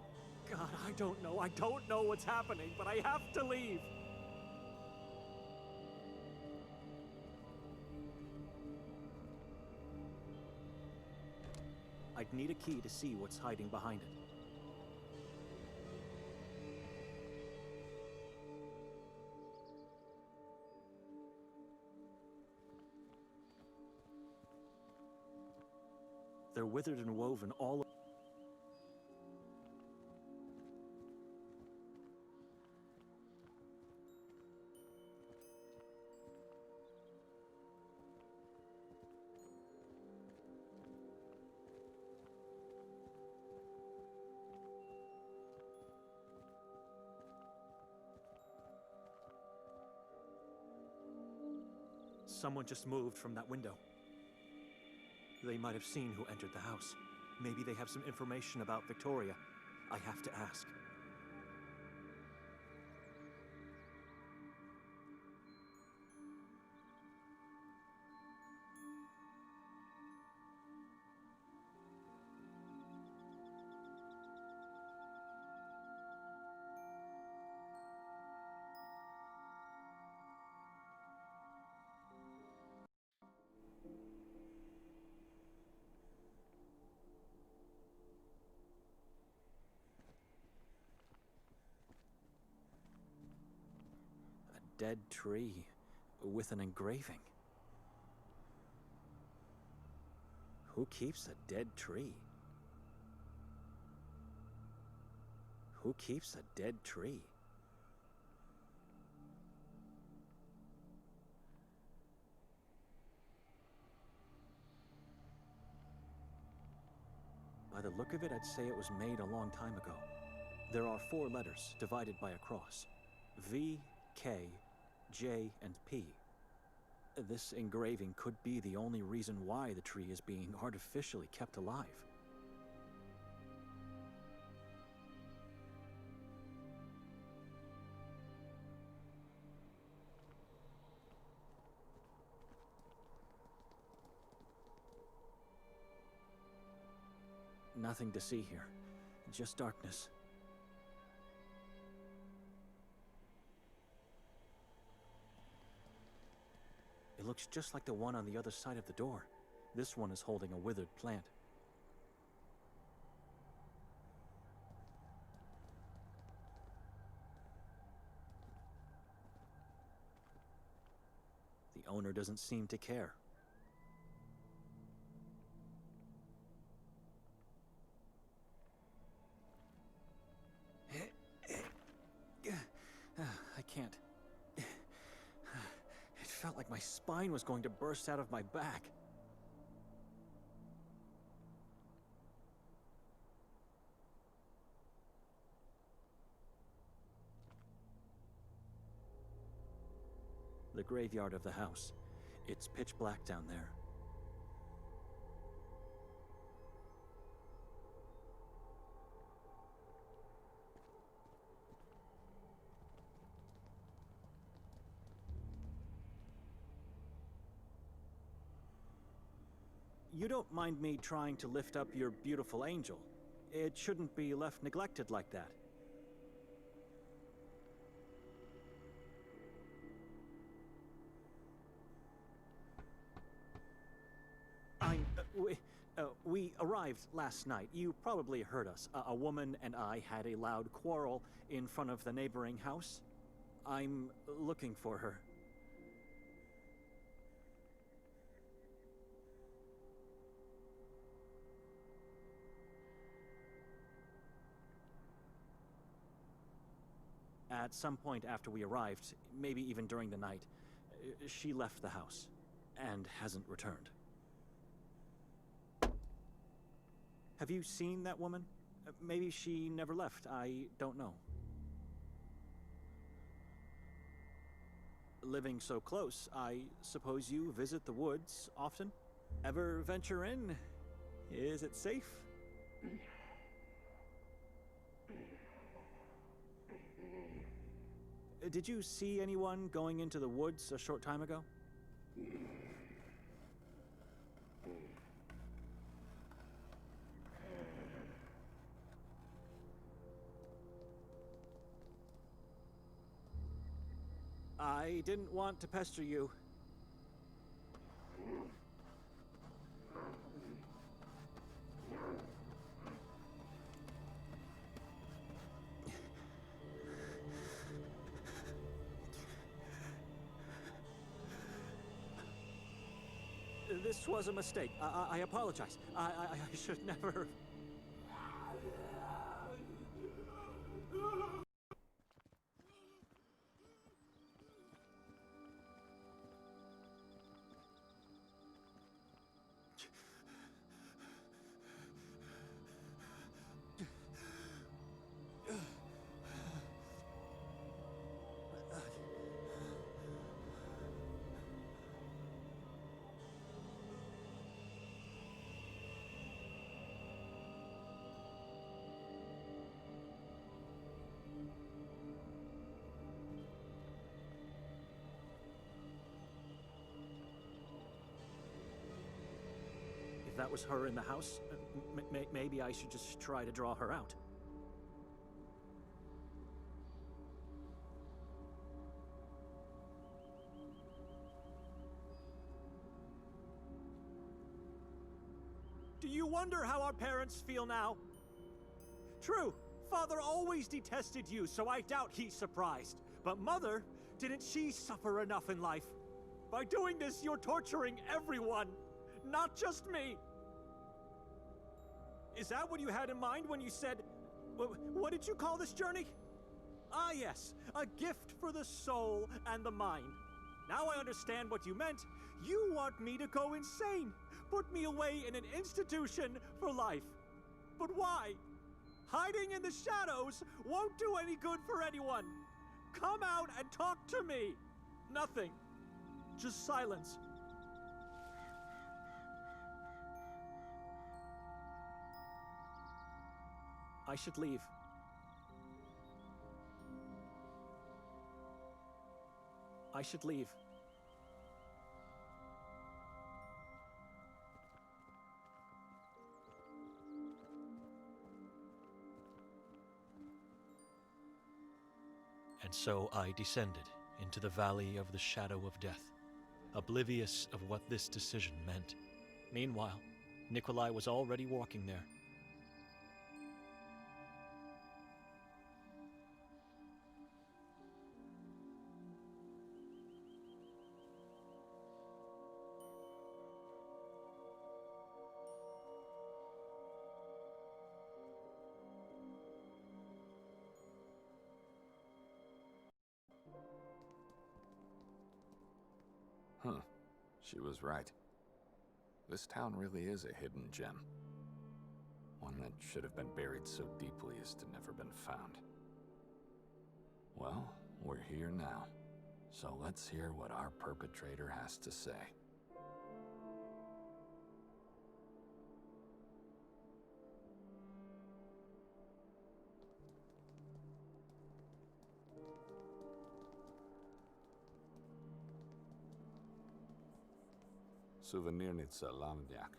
God, I don't know. I don't know what's happening, but I have to leave. I'd need a key to see what's hiding behind it. They're withered and woven all. Someone just moved from that window. They might have seen who entered the house. Maybe they have some information about Victoria. I have to ask. Dead tree with an engraving. Who keeps a dead tree? Who keeps a dead tree? By the look of it, I'd say it was made a long time ago. There are 4 letters divided by a cross. V, K, J, and P. This engraving could be the only reason why the tree is being artificially kept alive. Nothing to see here, just darkness. It looks just like the one on the other side of the door. This one is holding a withered plant. The owner doesn't seem to care. I can't. It felt like my spine was going to burst out of my back. The graveyard of the house. It's pitch black down there. You don't mind me trying to lift up your beautiful angel. It shouldn't be left neglected like that. We arrived last night. You probably heard us. A woman and I had a loud quarrel in front of the neighboring house. I'm looking for her. At some point after we arrived, maybe even during the night, she left the house and hasn't returned. Have you seen that woman? Maybe she never left. I don't know. Living so close, I suppose you visit the woods often? Ever venture in? Is it safe? Did you see anyone going into the woods a short time ago? I didn't want to pester you. This was a mistake. I apologize. I should never... If that was her in the house, maybe I should just try to draw her out. Do you wonder how our parents feel now? True, Father always detested you, so I doubt he's surprised. But Mother, didn't she suffer enough in life? By doing this, you're torturing everyone, not just me. Is that what you had in mind when you said... What did you call this journey? Ah, yes, a gift for the soul and the mind. Now I understand what you meant. You want me to go insane, put me away in an institution for life. But why? Hiding in the shadows won't do any good for anyone. Come out and talk to me. Nothing. Just silence. I should leave. I should leave. And so I descended into the valley of the shadow of death, oblivious of what this decision meant. Meanwhile, Nikolai was already walking there. Huh. She was right. This town really is a hidden gem. One that should have been buried so deeply as to never been found. Well, we're here now. So let's hear what our perpetrator has to say. Souvenirnica Lambiak.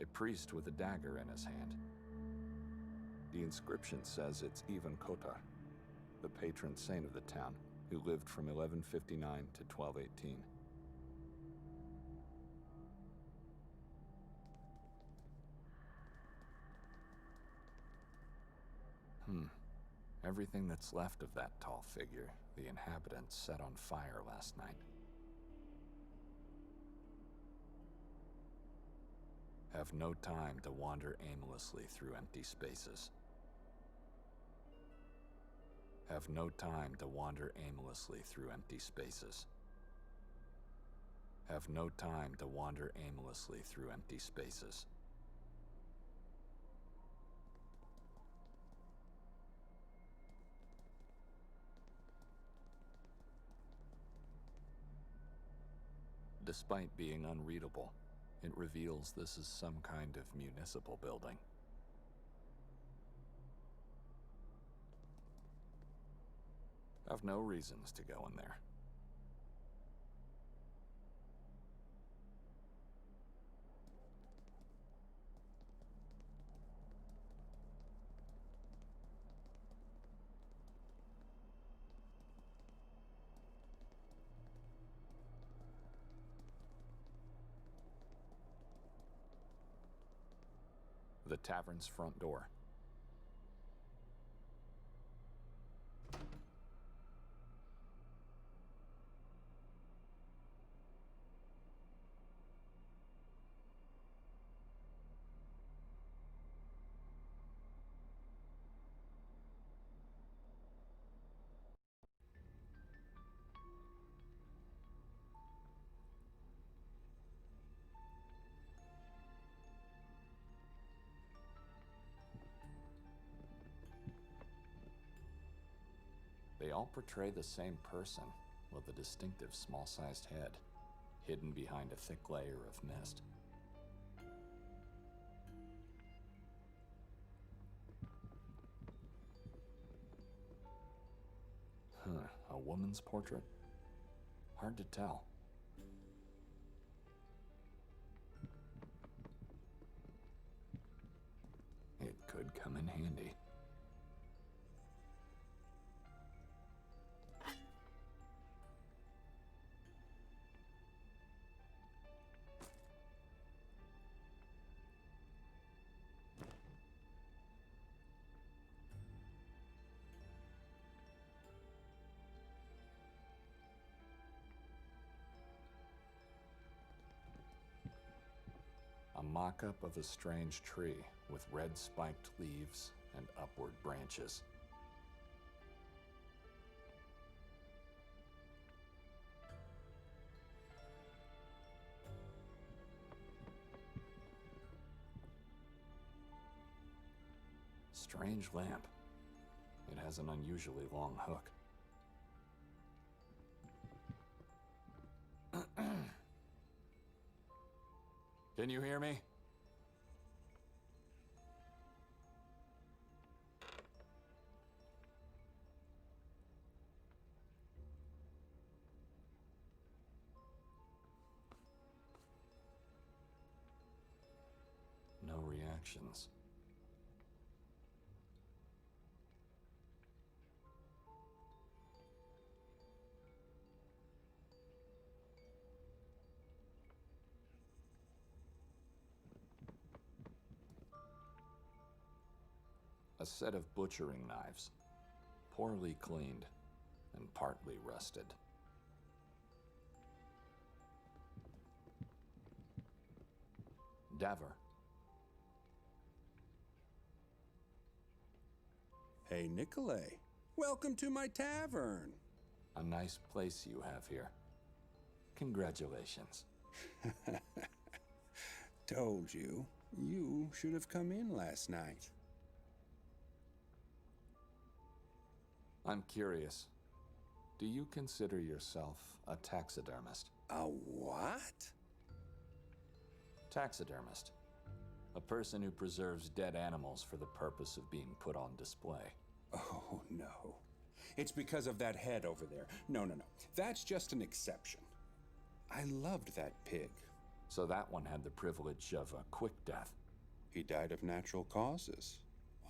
A priest with a dagger in his hand. The inscription says it's ENG, the patron saint of the town, who lived from 1159 to 1218. Everything that's left of that tall figure, the inhabitants set on fire last night. Have no time to wander aimlessly through empty spaces. Have no time to wander aimlessly through empty spaces. Have no time to wander aimlessly through empty spaces. Despite being unreadable, it reveals this is some kind of municipal building. I've no reasons to go in there. The tavern's front door. They all portray the same person, with a distinctive small-sized head, hidden behind a thick layer of mist. A woman's portrait? Hard to tell. It could come in handy. A mock-up of a strange tree with red spiked leaves and upward branches. Strange lamp. It has an unusually long hook. Can you hear me? No reactions. A set of butchering knives, poorly cleaned and partly rusted. Daver. Hey, Nikolay. Welcome to my tavern. A nice place you have here. Congratulations. Told you. You should have come in last night. I'm curious. Do you consider yourself a taxidermist? A what? Taxidermist. A person who preserves dead animals for the purpose of being put on display. Oh, no. It's because of that head over there. No. That's just an exception. I loved that pig. So that one had the privilege of a quick death. He died of natural causes.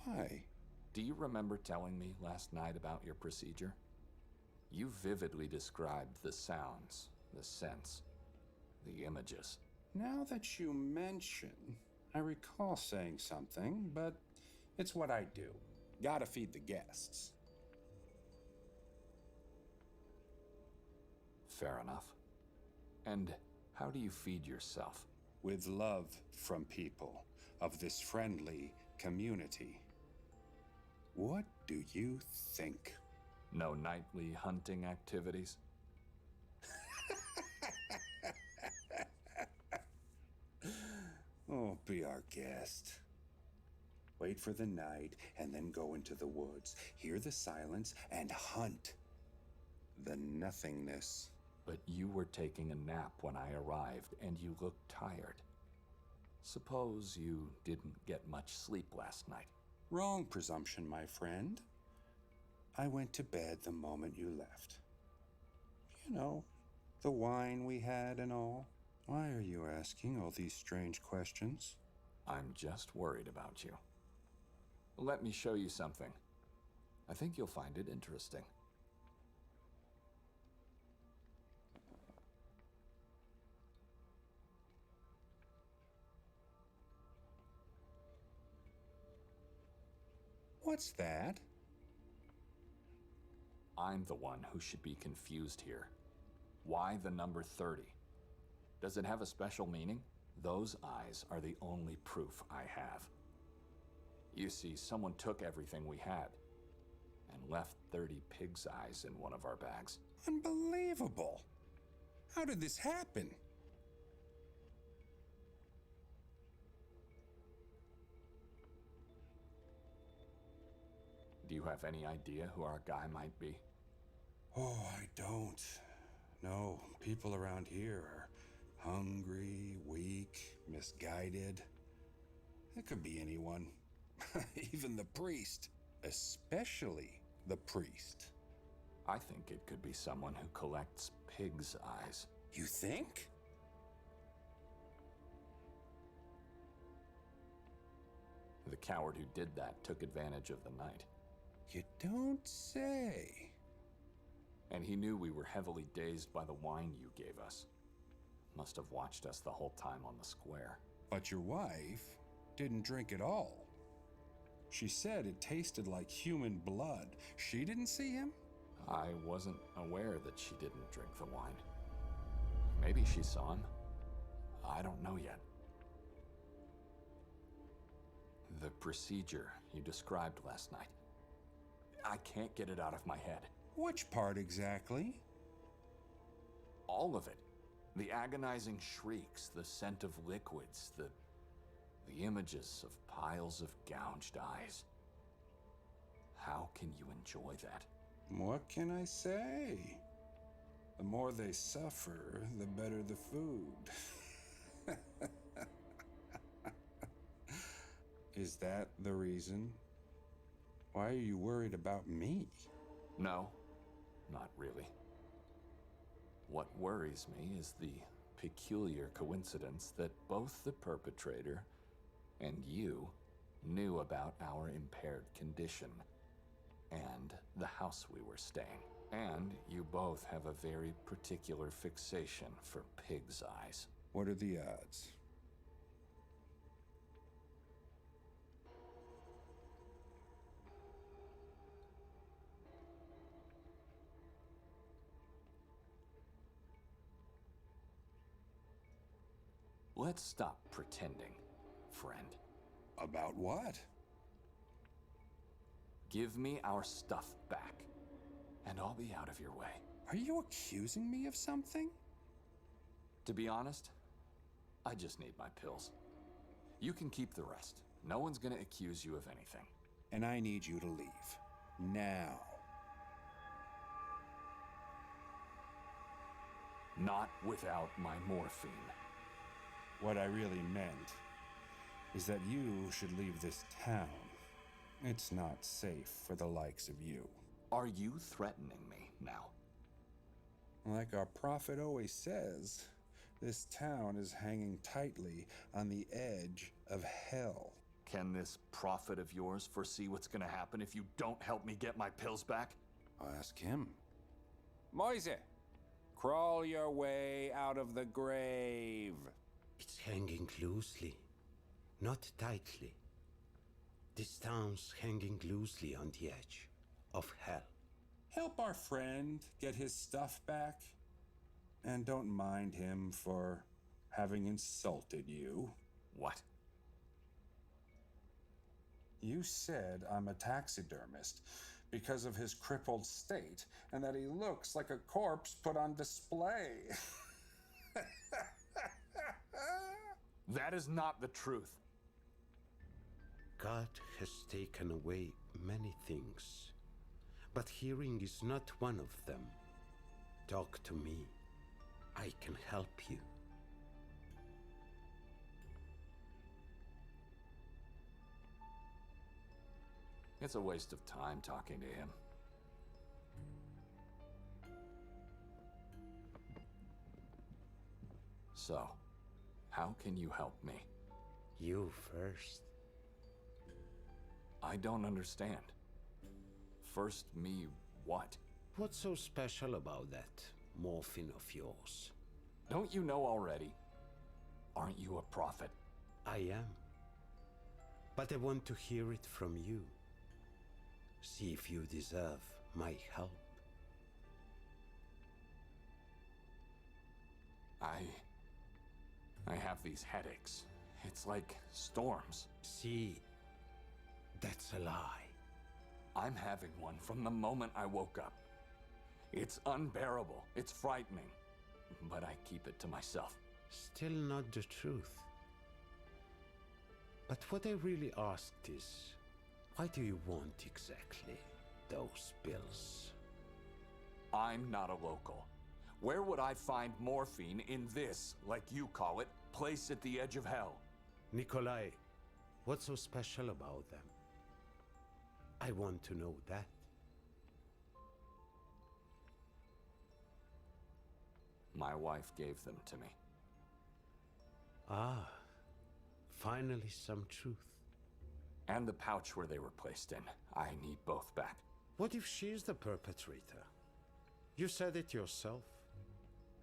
Why? Do you remember telling me last night about your procedure? You vividly described the sounds, the scents, the images. Now that you mention, I recall saying something, but it's what I do. Gotta feed the guests. Fair enough. And how do you feed yourself? With love from people of this friendly community. What do you think? No nightly hunting activities? Oh, be our guest. Wait for the night and then go into the woods. Hear the silence and hunt the nothingness. But you were taking a nap when I arrived, and you looked tired. Suppose you didn't get much sleep last night. Wrong presumption, my friend. I went to bed the moment you left. You know, the wine we had and all. Why are you asking all these strange questions? I'm just worried about you. Let me show you something. I think you'll find it interesting. What's that? I'm the one who should be confused here. Why the number 30? Does it have a special meaning? Those eyes are the only proof I have. You see, someone took everything we had and left 30 pig's eyes in one of our bags. Unbelievable! How did this happen? Do you have any idea who our guy might be? Oh, I don't. No, people around here are hungry, weak, misguided. It could be anyone. Even the priest. Especially the priest. I think it could be someone who collects pig's eyes. You think? The coward who did that took advantage of the night. You don't say. And he knew we were heavily dazed by the wine you gave us. Must have watched us the whole time on the square. But your wife didn't drink at all. She said it tasted like human blood. She didn't see him? I wasn't aware that she didn't drink the wine. Maybe she saw him. I don't know yet. The procedure you described last night. I can't get it out of my head. Which part exactly? All of it. The agonizing shrieks, the scent of liquids, the images of piles of gouged eyes. How can you enjoy that? What can I say? The more they suffer, the better the food. Is that the reason? Why are you worried about me? No, not really. What worries me is the peculiar coincidence that both the perpetrator and you knew about our impaired condition and the house we were staying. And you both have a very particular fixation for pig's eyes. What are the odds? Let's stop pretending, friend. About what? Give me our stuff back, and I'll be out of your way. Are you accusing me of something? To be honest, I just need my pills. You can keep the rest. No one's gonna accuse you of anything. And I need you to leave. Now. Not without my morphine. What I really meant is that you should leave this town. It's not safe for the likes of you. Are you threatening me now? Like our prophet always says, This town is hanging tightly on the edge of hell. Can this prophet of yours foresee what's gonna happen if you don't help me get my pills back? I'll ask him. Moise, crawl your way out of the grave. It's hanging loosely, not tightly. This town's hanging loosely on the edge of hell. Help our friend get his stuff back. And don't mind him for having insulted you. What? You said I'm a taxidermist because of his crippled state and that he looks like a corpse put on display. That is not the truth. God has taken away many things, but hearing is not one of them. Talk to me. I can help you. It's a waste of time talking to him. So, how can you help me? You first. I don't understand. First me what? What's so special about that morphine of yours? Don't you know already? Aren't you a prophet? I am. But I want to hear it from you. See if you deserve my help. I have these headaches. It's like storms. See, that's a lie. I'm having one from the moment I woke up. It's unbearable. It's frightening. But I keep it to myself. Still not the truth. But what I really asked is, why do you want exactly those pills? I'm not a local. Where would I find morphine in this, like you call it, place at the edge of hell? Nikolai, what's so special about them? I want to know that. My wife gave them to me. Ah, finally some truth. And the pouch where they were placed in. I need both back. What if she's the perpetrator? You said it yourself.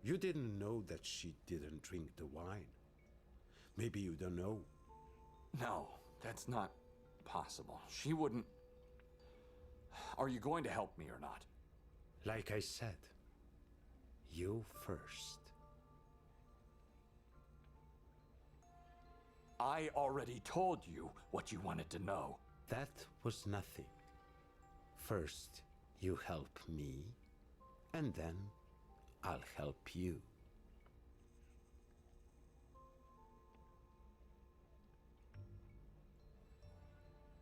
You didn't know that she didn't drink the wine. Maybe you don't know. No, that's not possible. She wouldn't... Are you going to help me or not? Like I said, you first. I already told you what you wanted to know. That was nothing. First, you help me, and then I'll help you.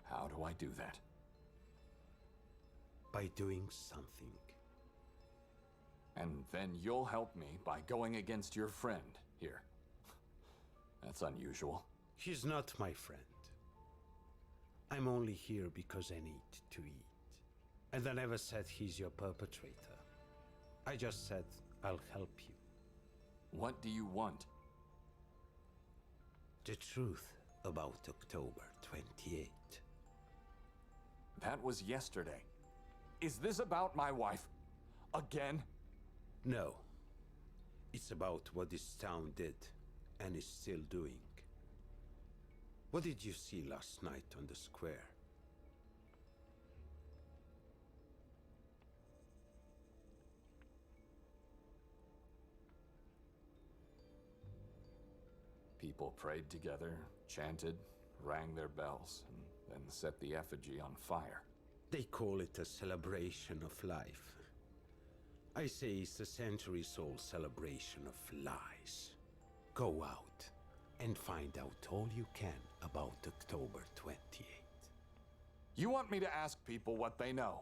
How do I do that? By doing something. And then you'll help me by going against your friend here. That's unusual. He's not my friend. I'm only here because I need to eat. And I never said he's your perpetrator. I just said I'll help you. What do you want? The truth about October 28th. That was yesterday. Is this about my wife? Again? No. It's about what this town did and is still doing. What did you see last night on the square? People prayed together, chanted, rang their bells, and then set the effigy on fire. They call it a celebration of life. I say it's a centuries-old celebration of lies. Go out and find out all you can about October 28th. You want me to ask people what they know?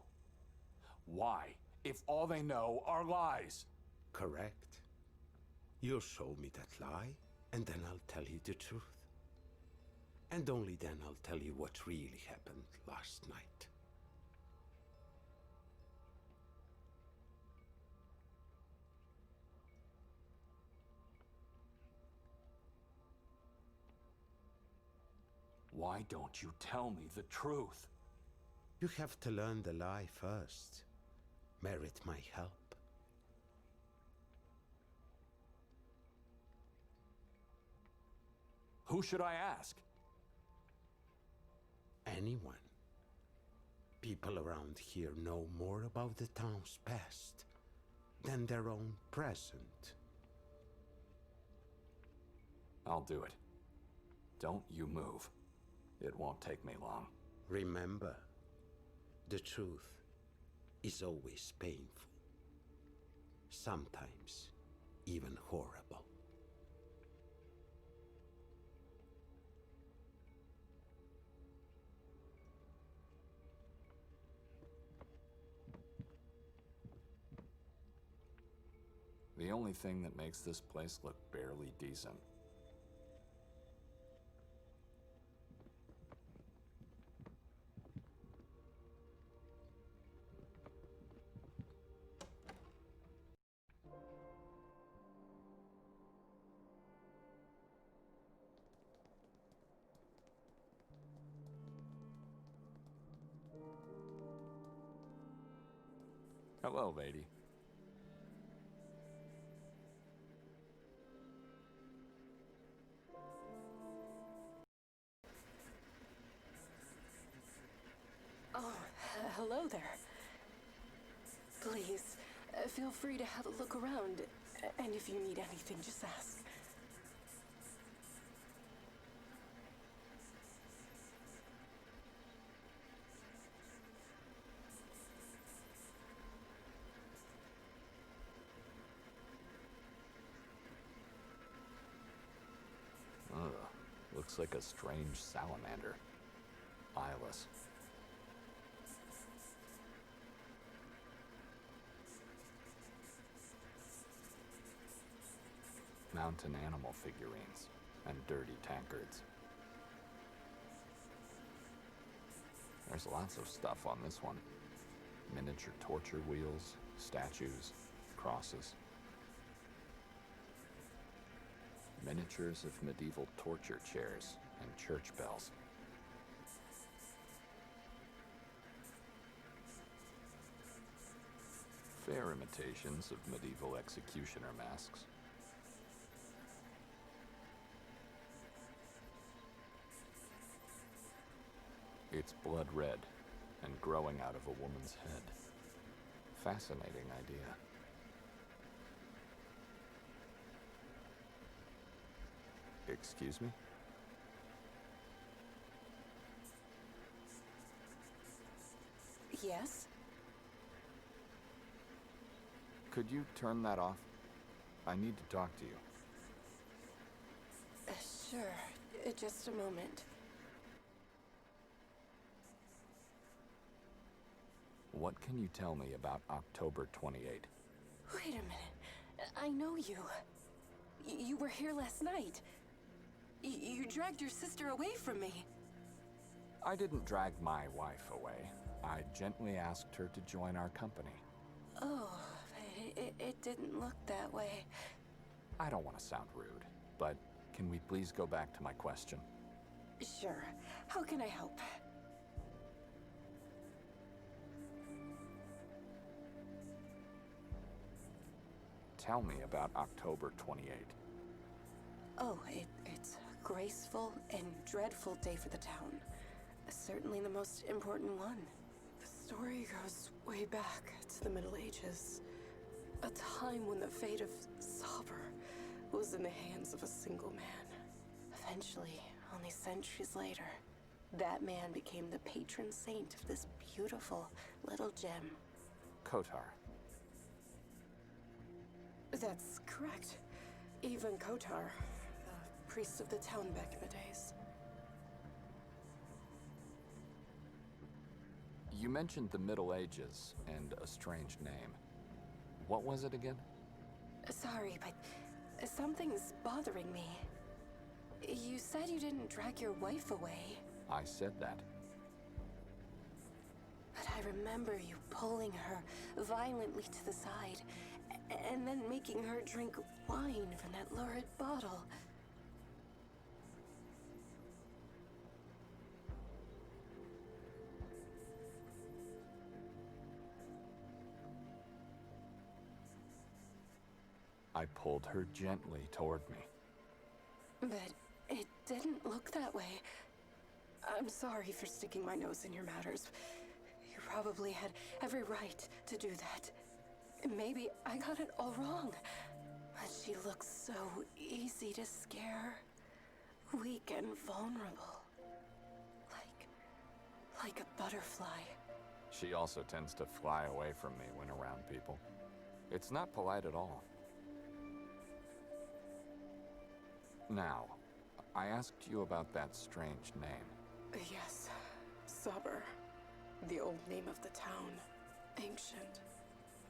Why, if all they know are lies? Correct. You'll show me that lie, and then I'll tell you the truth. And only then I'll tell you what really happened last night. Why don't you tell me the truth? You have to learn the lie first. Merit my help. Who should I ask? Anyone. People around here know more about the town's past than their own present. I'll do it. Don't you move. It won't take me long. Remember, the truth is always painful. Sometimes even horrible. The only thing that makes this place look barely decent. Hello, lady. Oh, hello there. Please, feel free to have a look around, and if you need anything, just ask. Ugh, looks like a strange salamander. Eyeless. Mountain animal figurines and dirty tankards. There's lots of stuff on this one. Miniature torture wheels, statues, crosses. Miniatures of medieval torture chairs and church bells. Fair imitations of medieval executioner masks. It's blood red and growing out of a woman's head. Fascinating idea. Excuse me? Yes? Could you turn that off? I need to talk to you. Sure. Just a moment. What can you tell me about October 28? Wait a minute. I know you. You were here last night. You dragged your sister away from me. I didn't drag my wife away. I gently asked her to join our company. Oh, it didn't look that way. I don't want to sound rude, but can we please go back to my question? Sure. How can I help? Tell me about October 28. Oh, it's a graceful and dreadful day for the town. Certainly the most important one. The story goes way back to the Middle Ages. A time when the fate of Sauber was in the hands of a single man. Eventually, only centuries later, that man became the patron saint of this beautiful little gem. Kotar. That's correct. Even Kotar, the priest of the town back in the days. You mentioned the Middle Ages and a strange name. What was it again? Sorry, but something's bothering me. You said you didn't drag your wife away. I said that. But I remember you pulling her violently to the side, and then making her drink wine from that lurid bottle. I pulled her gently toward me. But it didn't look that way. I'm sorry for sticking my nose in your matters. You probably had every right to do that. Maybe I got it all wrong. But she looks so easy to scare. Weak and vulnerable. Like a butterfly. She also tends to fly away from me when around people. It's not polite at all. Now, I asked you about that strange name. Yes, Sabr. The old name of the town. Ancient.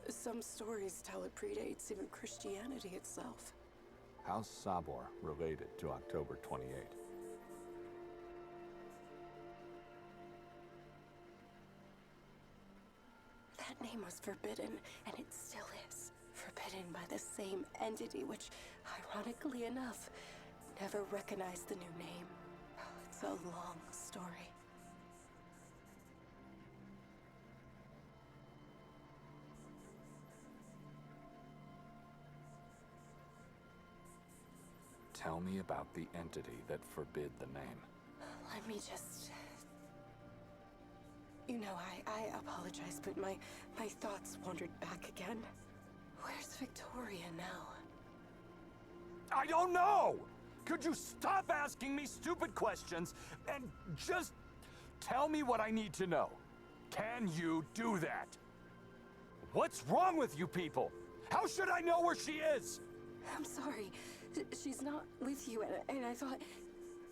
Some stories tell it predates even Christianity itself. How's Sabor related to October 28? That name was forbidden, and it still is. Forbidden by the same entity which, ironically enough, never recognized the new name. It's a long story. Tell me about the entity that forbid the name. Let me just... You know, I apologize, but my thoughts wandered back again. Where's Victoria now? I don't know! Could you stop asking me stupid questions and just tell me what I need to know? Can you do that? What's wrong with you people? How should I know where she is? I'm sorry. She's not with you, and I thought...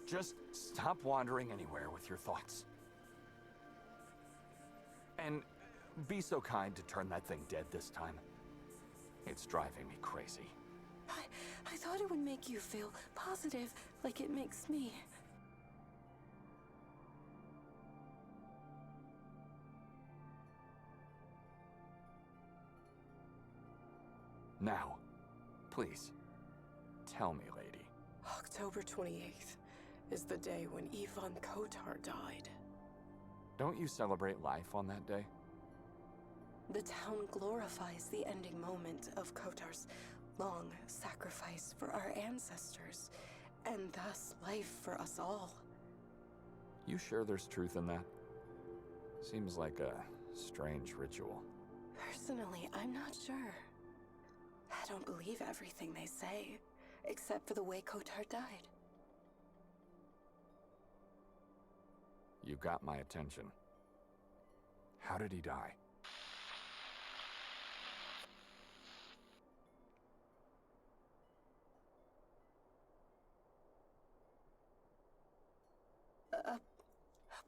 Just stop wandering anywhere with your thoughts. And be so kind to turn that thing dead this time. It's driving me crazy. I thought it would make you feel positive, like it makes me. Now, please, tell me, lady. October 28th is the day when Kotar died. Don't you celebrate life on that day? The town glorifies the ending moment of Kotar's long sacrifice for our ancestors, and thus life for us all. You sure there's truth in that? Seems like a strange ritual. Personally, I'm not sure. I don't believe everything they say, except for the way Kotar died. You got my attention. How did he die?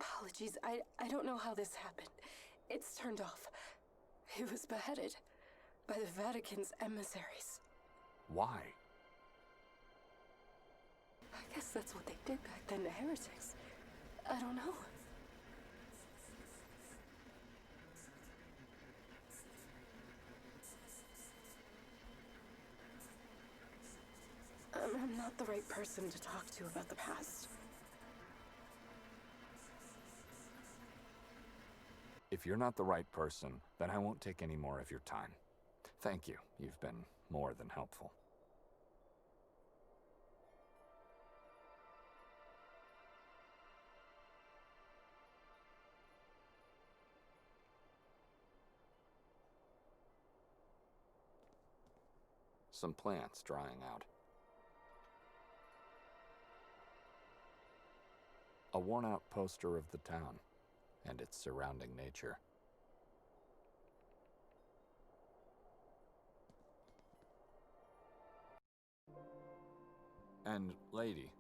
Apologies, I don't know how this happened. It's turned off. He was beheaded by the Vatican's emissaries. Why? I guess that's what they did back then to heretics. I don't know. I'm not the right person to talk to about the past. If you're not the right person, then I won't take any more of your time. Thank you. You've been more than helpful. Some plants drying out. A worn-out poster of the town and its surrounding nature. And, lady.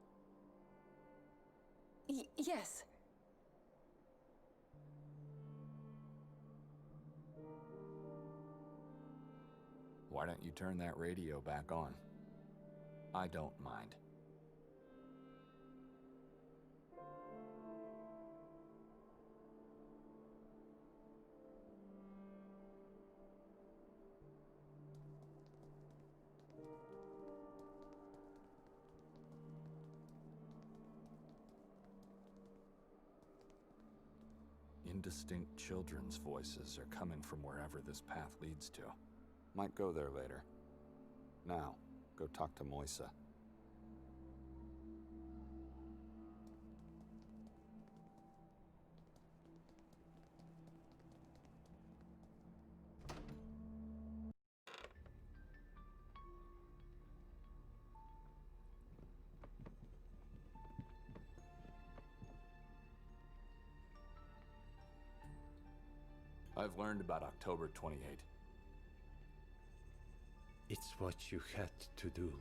Yes. Why don't you turn that radio back on? I don't mind. Indistinct children's voices are coming from wherever this path leads to. Might go there later. Now, go talk to Moisa. I've learned about October 28. It's what you had to do.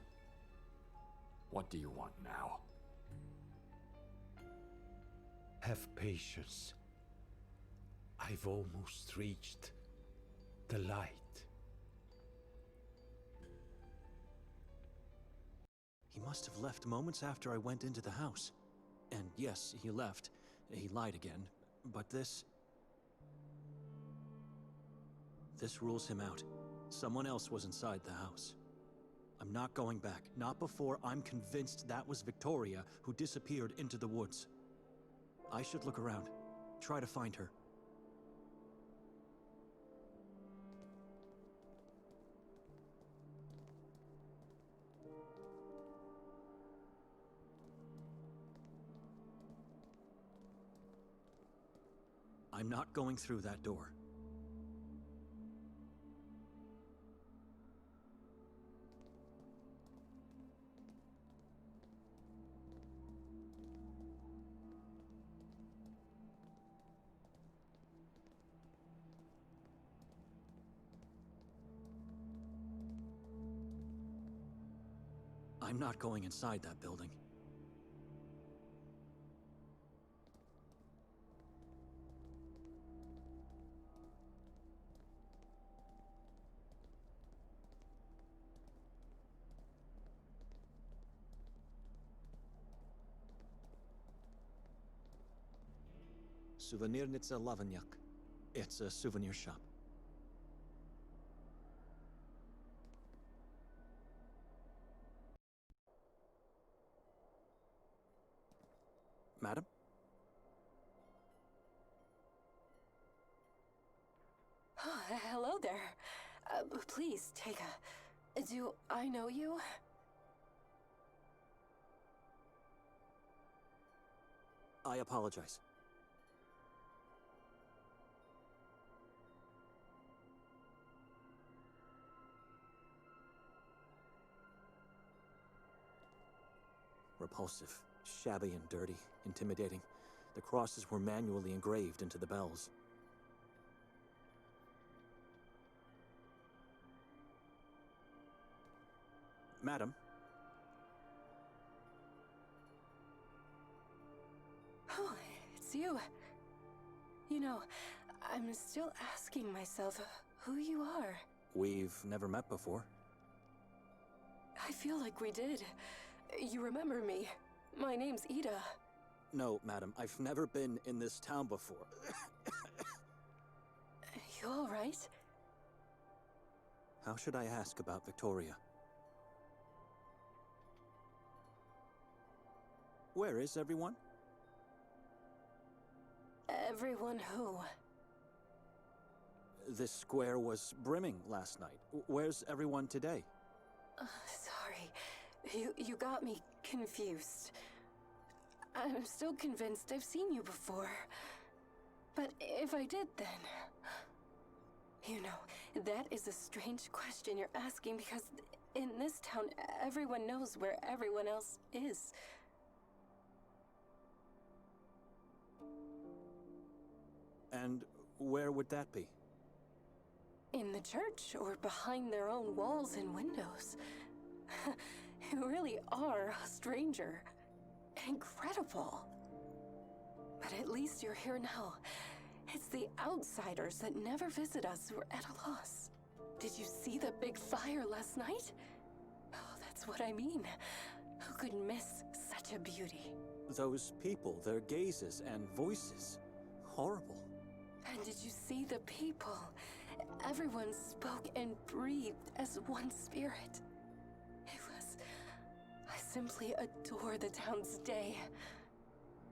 What do you want now? Have patience. I've almost reached the light. He must have left moments after I went into the house. And yes, he left. He lied again. But this rules him out. Someone else was inside the house. I'm not going back. Not before I'm convinced that was Victoria who disappeared into the woods. I should look around. Try to find her. I'm not going through that door. I'm not going inside that building. Souvenirnitsa Lavanyak. It's a souvenir shop. Madam? Hello there. Please, take a... Do I know you? I apologize. Repulsive, shabby and dirty, intimidating. The crosses were manually engraved into the bells. Madam? Oh, it's you. You know, I'm still asking myself who you are. We've never met before. I feel like we did. You remember me. My name's Ida. No, madam, I've never been in this town before. You all right? How should I ask about Victoria? Where is everyone? Everyone who? This square was brimming last night. Where's everyone today? Sorry. You got me confused. I'm still convinced I've seen you before. But if I did, then... You know, that is a strange question you're asking because in this town, everyone knows where everyone else is. And where would that be? In the church, or behind their own walls and windows. You really are a stranger. Incredible. But at least you're here now. It's the outsiders that never visit us who are at a loss. Did you see the big fire last night? Oh, that's what I mean. Who could miss such a beauty? Those people, their gazes and voices. Horrible. And did you see the people? Everyone spoke and breathed as one spirit. I simply adore the town's day.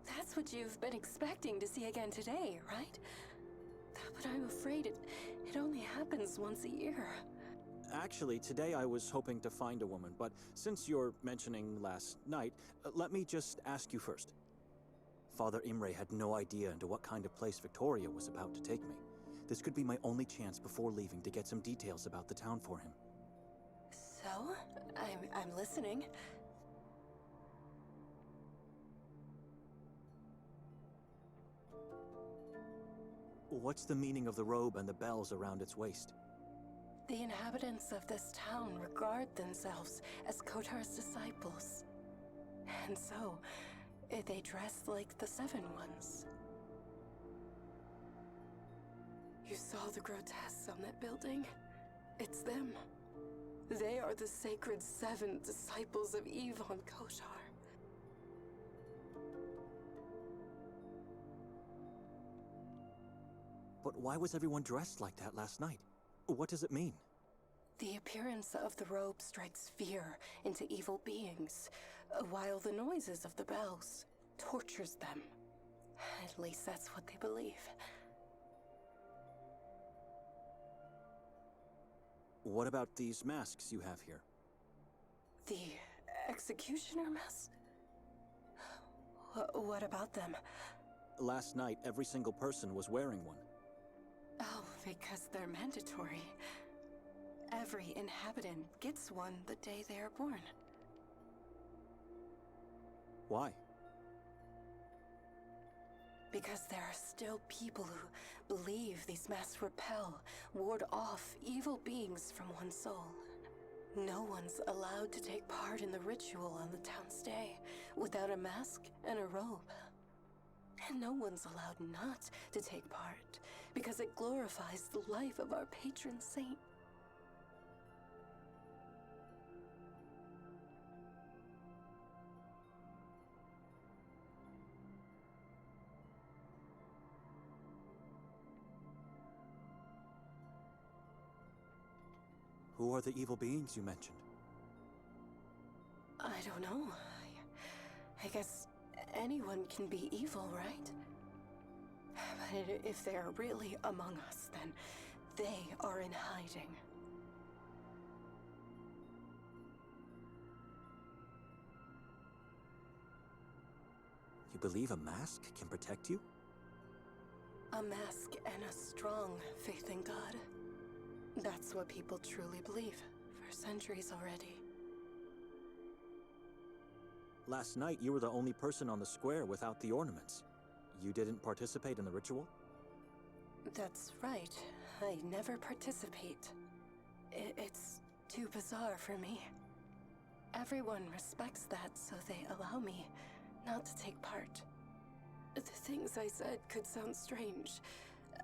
That's what you've been expecting to see again today, right? But I'm afraid it only happens once a year. Actually, today I was hoping to find a woman, but since you're mentioning last night, let me just ask you first. Father Imre had no idea into what kind of place Victoria was about to take me. This could be my only chance before leaving to get some details about the town for him. So, I'm listening. What's the meaning of the robe and the bells around its waist? The inhabitants of this town regard themselves as Kotar's disciples. And so, they dress like the Seven Ones. You saw the grotesques on that building? It's them. They are the sacred seven disciples of Ivan Kotar. But why was everyone dressed like that last night? What does it mean? The appearance of the robe strikes fear into evil beings, while the noises of the bells tortures them. At least that's what they believe. What about these masks you have here? The executioner mask? What about them? Last night, every single person was wearing one. Oh, because they're mandatory. Every inhabitant gets one the day they are born. Why? Because there are still people who believe these masks repel, ward off evil beings from one's soul. No one's allowed to take part in the ritual on the town's day without a mask and a robe. And no one's allowed not to take part because it glorifies the life of our patron saint. Who are the evil beings you mentioned? I don't know. I guess anyone can be evil, right? But if they're really among us, then they are in hiding. You believe a mask can protect you? A mask and a strong faith in God. That's what people truly believe for centuries already. Last night, you were the only person on the square without the ornaments. You didn't participate in the ritual? That's right. I never participate. It's too bizarre for me. Everyone respects that, so they allow me not to take part. The things I said could sound strange.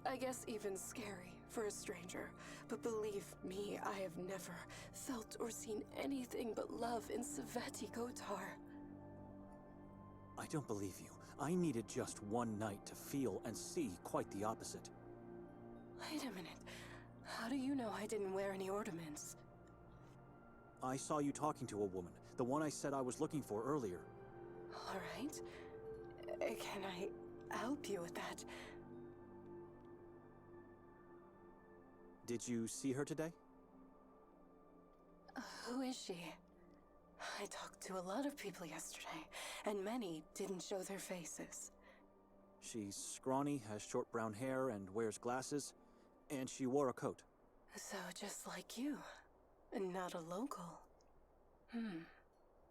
I guess even scary for a stranger. But believe me, I have never felt or seen anything but love in SaintKotar. I don't believe you. I needed just one night to feel and see quite the opposite. Wait a minute. How do you know I didn't wear any ornaments? I saw you talking to a woman, the one I said I was looking for earlier. All right. Can I help you with that? Did you see her today? Who is she? I talked to a lot of people yesterday, and many didn't show their faces. She's scrawny, has short brown hair, and wears glasses, and she wore a coat. So just like you, not a local.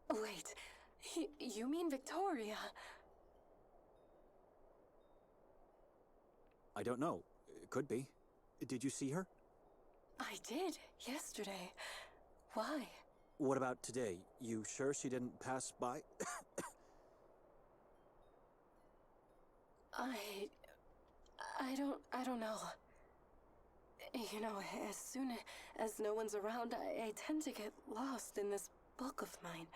Wait, you mean Victoria? I don't know. It could be. Did you see her? I did, yesterday. Why? What about today? You sure she didn't pass by? I don't know. You know, as soon as no one's around, I tend to get lost in this book of mine.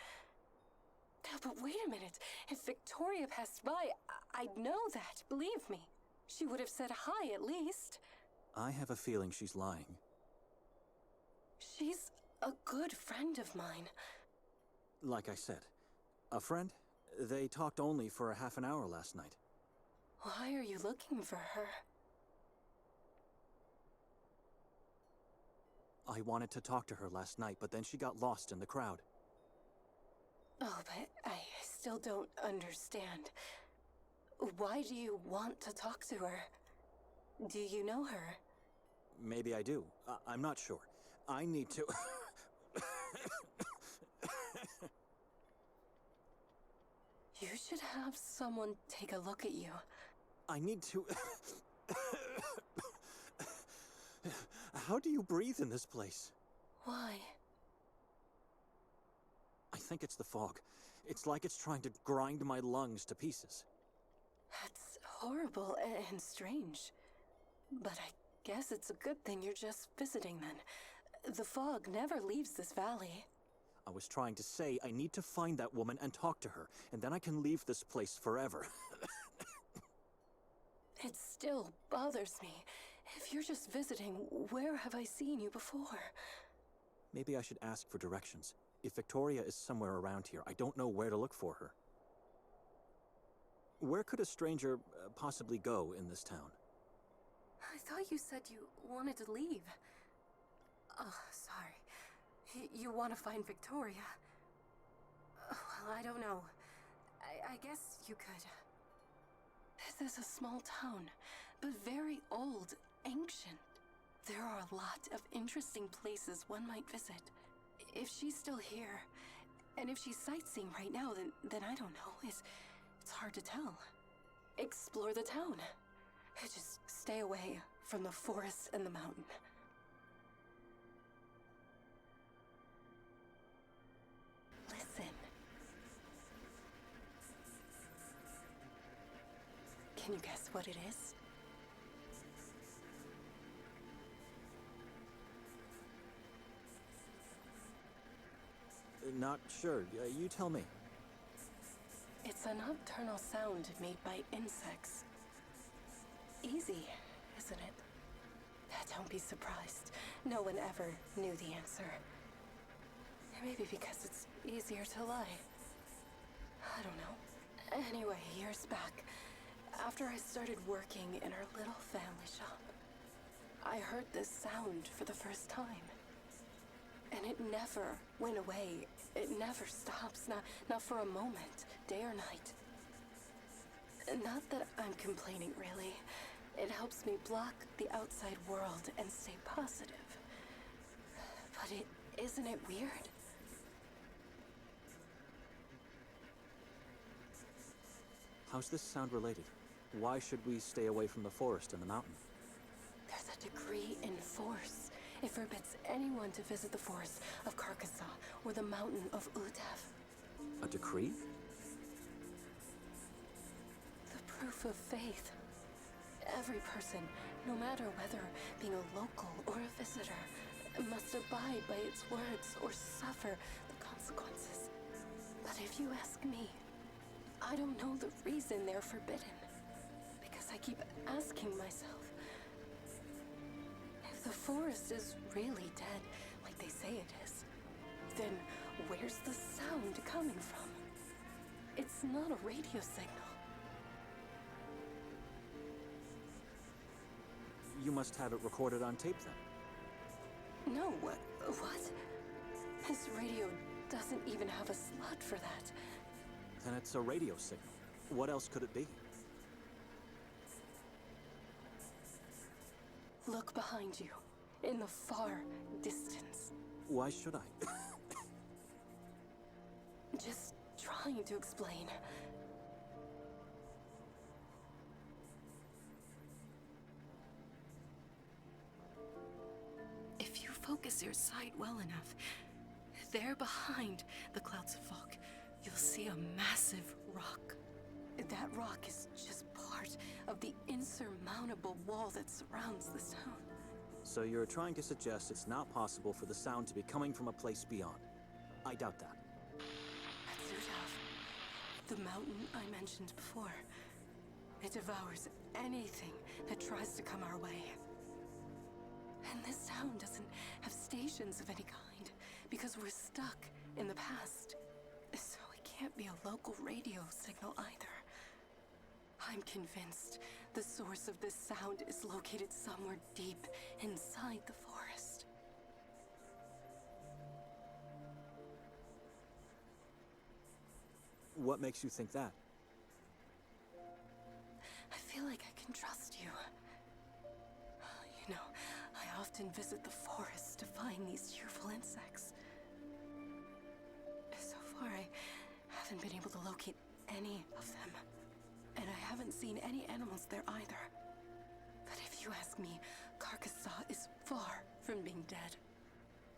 But wait a minute. If Victoria passed by, I'd know that, believe me. She would have said hi at least. I have a feeling she's lying. She's a good friend of mine. Like I said, a friend? They talked only for a half an hour last night. Why are you looking for her? I wanted to talk to her last night, but then she got lost in the crowd. Oh, but I still don't understand. Why do you want to talk to her? Do you know her? Maybe I do. I'm not sure. I need to... You should have someone take a look at you. I need to... How do you breathe in this place? Why? I think it's the fog. It's like it's trying to grind my lungs to pieces. That's horrible and strange. But I guess it's a good thing you're just visiting then. The fog never leaves this valley. I was trying to say I need to find that woman and talk to her, and then I can leave this place forever. It still bothers me. If you're just visiting, where have I seen you before? Maybe I should ask for directions. If Victoria is somewhere around here, I don't know where to look for her. Where could a stranger possibly go in this town? I thought you said you wanted to leave. Oh, sorry. You want to find Victoria? Well, I don't know. I guess you could. This is a small town, but very old, ancient. There are a lot of interesting places one might visit. If she's still here, and if she's sightseeing right now, then I don't know. It's hard to tell. Explore the town. Just stay away from the forest and the mountain. Listen. Can you guess what it is? Not sure. You tell me. It's a nocturnal sound made by insects. Easy, isn't it? Don't be surprised. No one ever knew the answer. Maybe because it's easier to lie. I don't know. Anyway, years back, after I started working in our little family shop, I heard this sound for the first time. And it never went away. It never stops, not for a moment, day or night. Not that I'm complaining, really. It helps me block the outside world and stay positive. But isn't it weird? How's this sound related? Why should we stay away from the forest and the mountain? There's a decree in force. It forbids anyone to visit the forest of Carcassonne or the mountain of Utev. A decree? The proof of faith. Every person, no matter whether being a local or a visitor, must abide by its words or suffer the consequences. But if you ask me, I don't know the reason they're forbidden. Because I keep asking myself, if the forest is really dead, like they say it is, then where's the sound coming from? It's not a radio signal. You must have it recorded on tape then. No, what? His radio doesn't even have a slot for that. Then it's a radio signal. What else could it be? Look behind you, in the far distance. Why should I? Just trying to explain. If you focus your sight well enough, there behind the clouds of fog, you'll see a massive rock. That rock is just part of the insurmountable wall that surrounds this town. So you're trying to suggest it's not possible for the sound to be coming from a place beyond. I doubt that. That's Utev, the mountain I mentioned before. It devours anything that tries to come our way. And this town doesn't have stations of any kind, because we're stuck in the past. So it can't be a local radio signal either. I'm convinced the source of this sound is located somewhere deep inside the forest. What makes you think that? I feel like I can trust you. You know, I often visit the forest to find these cheerful insects. So far, I haven't been able to locate any of them. And I haven't seen any animals there either. But if you ask me, Carcassonne is far from being dead.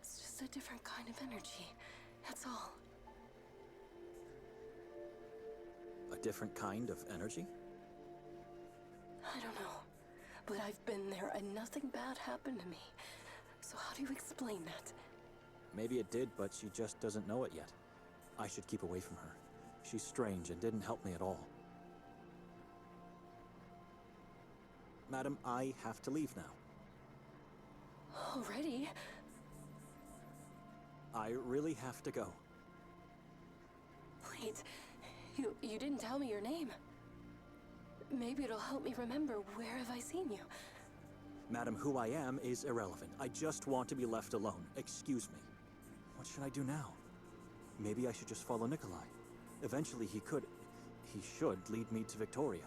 It's just a different kind of energy, that's all. A different kind of energy? I don't know, but I've been there and nothing bad happened to me. So how do you explain that? Maybe it did, but she just doesn't know it yet. I should keep away from her. She's strange and didn't help me at all. Madam, I have to leave now. Already? I really have to go. Wait, you didn't tell me your name. Maybe it'll help me remember where have I seen you. Madam, who I am is irrelevant. I just want to be left alone. Excuse me. What should I do now? Maybe I should just follow Nikolai. Eventually he should lead me to Victoria.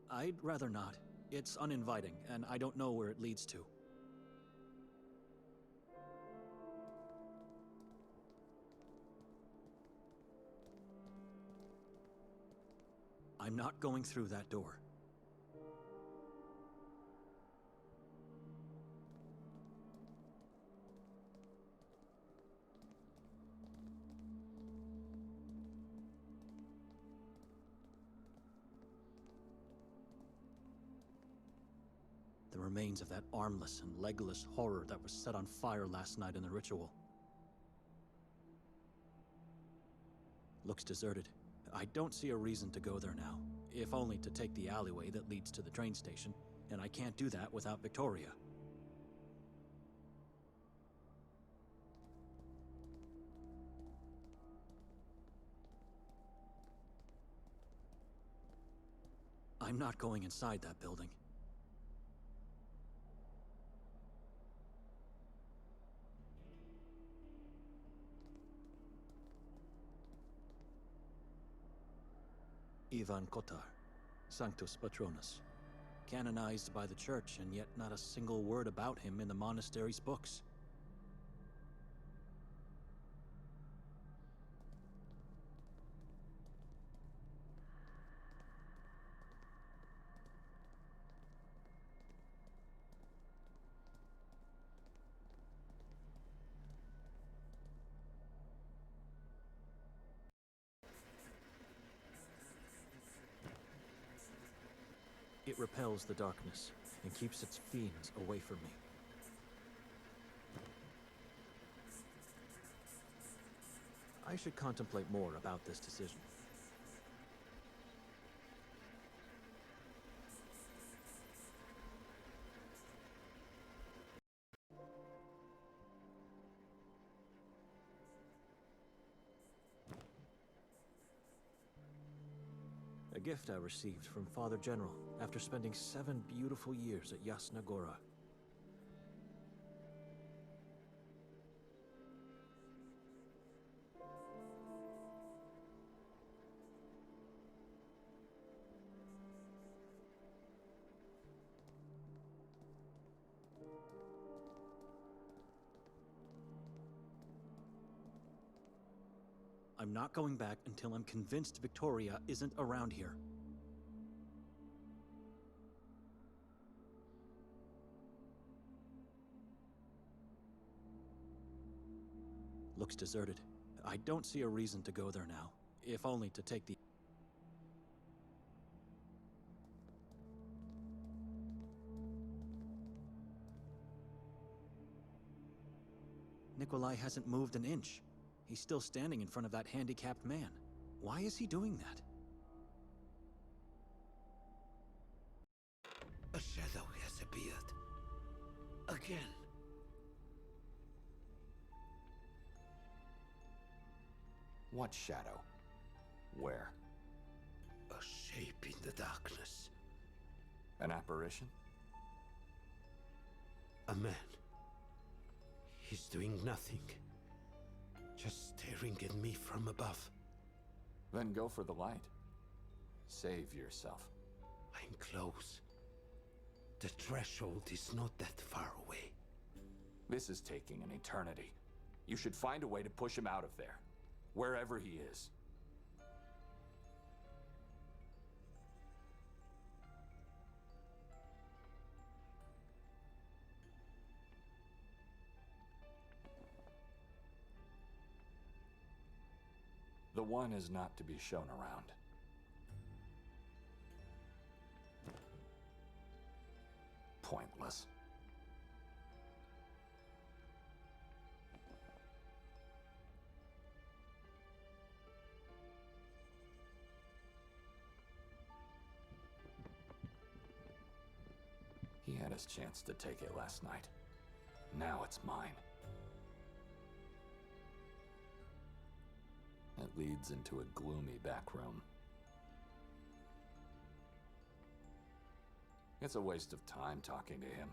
I'd rather not. It's uninviting, and I don't know where it leads to. I'm not going through that door. The remains of that armless and legless horror that was set on fire last night in the ritual. Looks deserted. I don't see a reason to go there now, if only to take the alleyway that leads to the train station, and I can't do that without Victoria. I'm not going inside that building. Kotar, Sanctus Patronus, canonized by the Church, and yet not a single word about him in the monastery's books. It repels the darkness and keeps its fiends away from me. I should contemplate more about this decision. A gift I received from Father General after spending 7 beautiful years at Yasna Gora. I'm not going back until I'm convinced Victoria isn't around here. Looks deserted. I don't see a reason to go there now, if only to take the... Nikolai hasn't moved an inch. He's still standing in front of that handicapped man. Why is he doing that? A shadow has appeared. again. What shadow? Where? A shape in the darkness. An apparition? A man. He's doing nothing. Just staring at me from above. Then go for the light. Save yourself. I'm close. The threshold is not that far away. This is taking an eternity. You should find a way to push him out of there. Wherever he is. The one is not to be shown around. Pointless. He had his chance to take it last night. Now it's mine. It leads into a gloomy back room. It's a waste of time talking to him.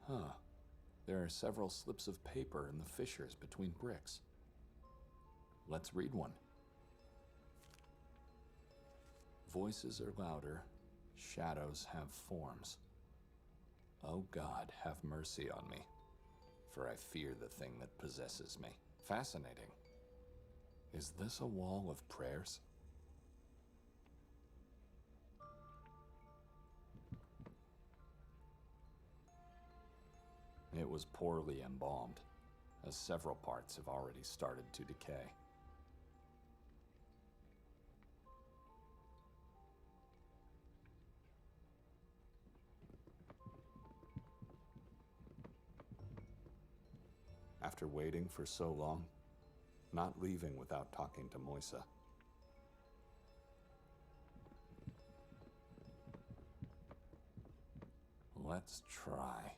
Huh. There are several slips of paper in the fissures between bricks. Let's read one. Voices are louder, shadows have forms. Oh God, have mercy on me, for I fear the thing that possesses me. Fascinating. Is this a wall of prayers? It was poorly embalmed, as several parts have already started to decay. After waiting for so long, not leaving without talking to Moisa. Let's try.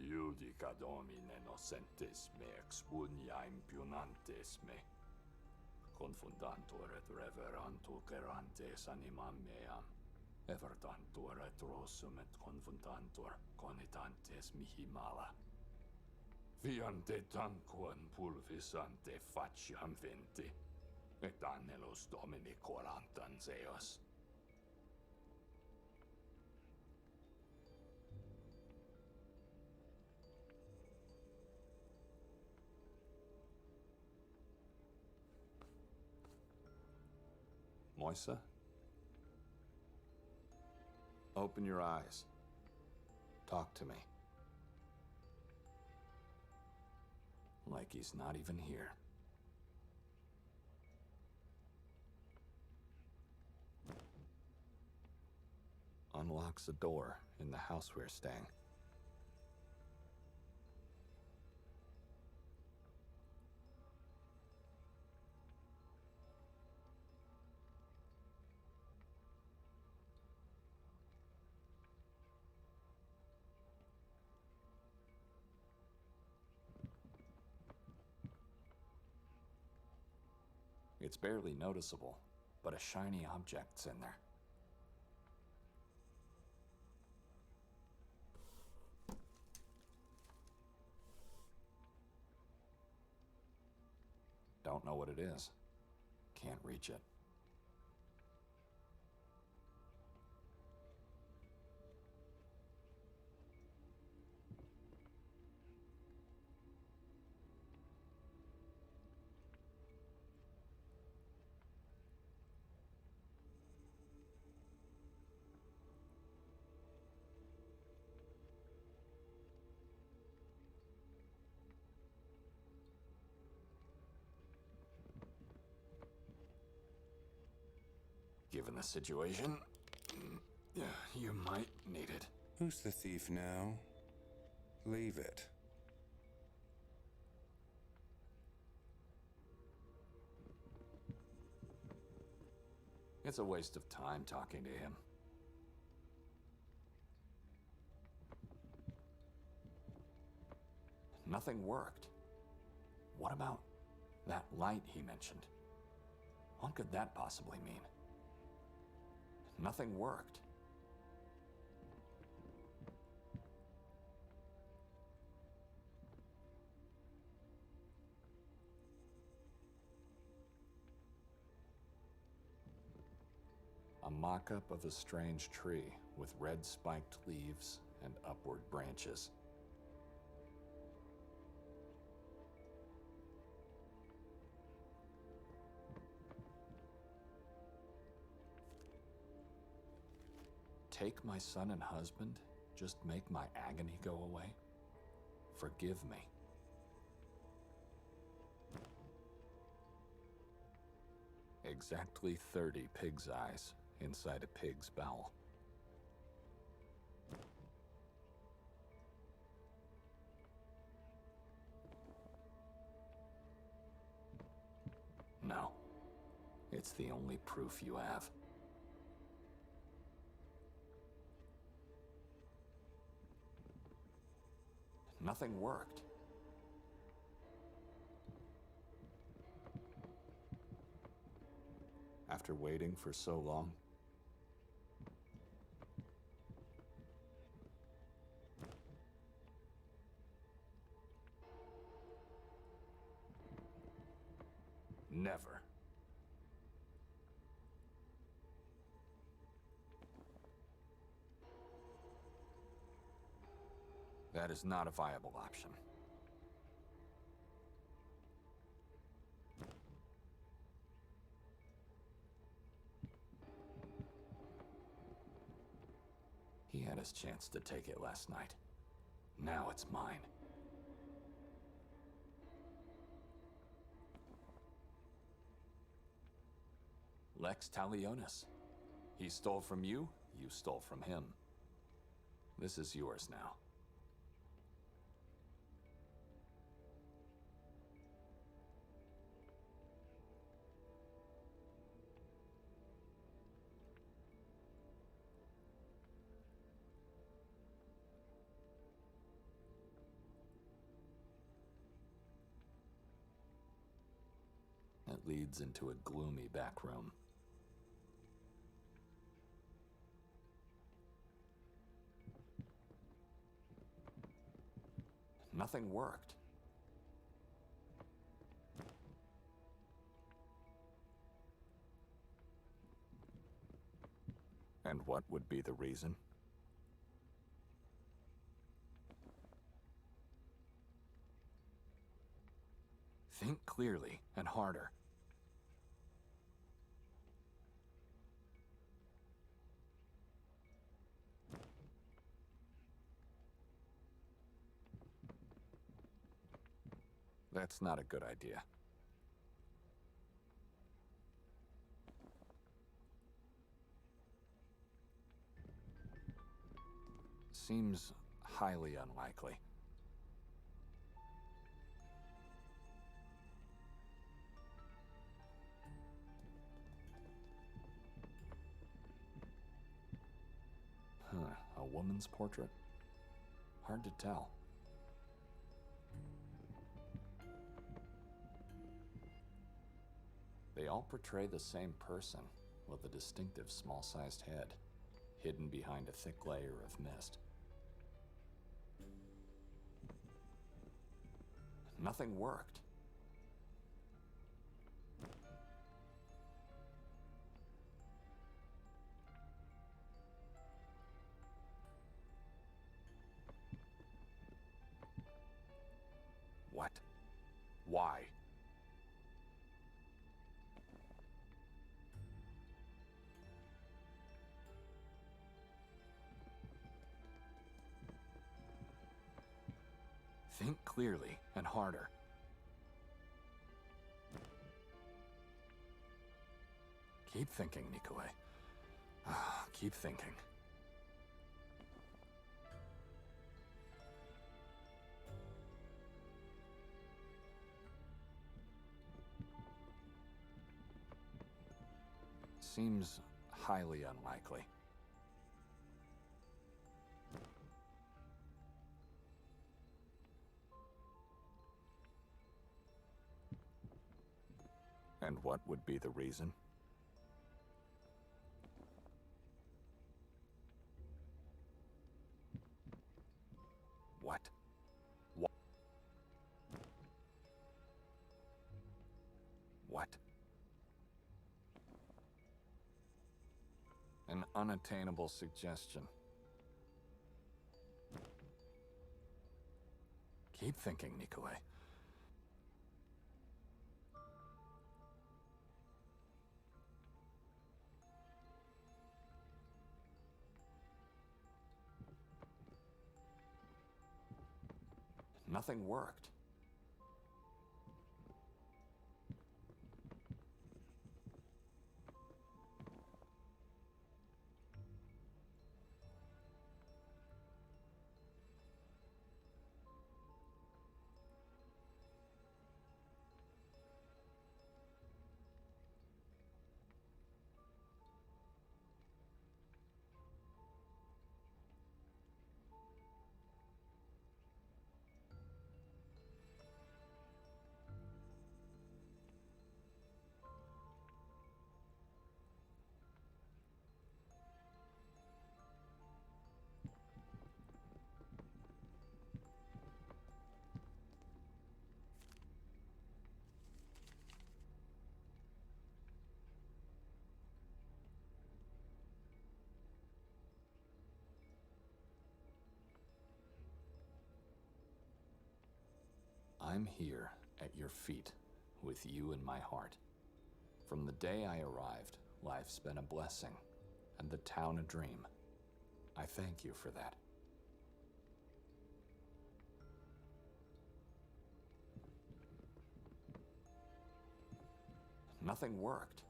Judica Domine nocentes me expunia impionantes me. Confundantur et reverantur gerantes animam meam. Evertantur et rossum et confundantur conitantes mihi mala. Viante tanquam pulvisante faciam venti. Et annelos Domini corantan zeos. Moisa? Open your eyes. Talk to me. Like he's not even here. Unlocks a door in the house we're staying. It's barely noticeable, but a shiny object's in there. Don't know what it is. Can't reach it. Given the situation, you might need it. Who's the thief now? Leave it. It's a waste of time talking to him. Nothing worked. What about that light he mentioned? What could that possibly mean? Nothing worked. A mock-up of a strange tree with red spiked leaves and upward branches. Take my son and husband, just make my agony go away? Forgive me. Exactly 30 pig's eyes inside a pig's bowel. No. It's the only proof you have. Nothing worked. After waiting for so long, never. That is not a viable option. He had his chance to take it last night. Now it's mine. Lex Talionis. He stole from you, you stole from him. This is yours now. It leads into a gloomy back room. Nothing worked. And what would be the reason? Think clearly and harder. That's not a good idea. Seems highly unlikely. A woman's portrait? Hard to tell. They all portray the same person, with a distinctive small-sized head, hidden behind a thick layer of mist. Nothing worked. What? Why? Think clearly and harder. Keep thinking, Nikolai. Keep thinking. Seems highly unlikely. And what would be the reason? What? What? What? An unattainable suggestion. Keep thinking, Nikolai. Nothing worked. I'm here at your feet, with you in my heart. From the day I arrived, life's been a blessing, and the town a dream. I thank you for that. Nothing worked.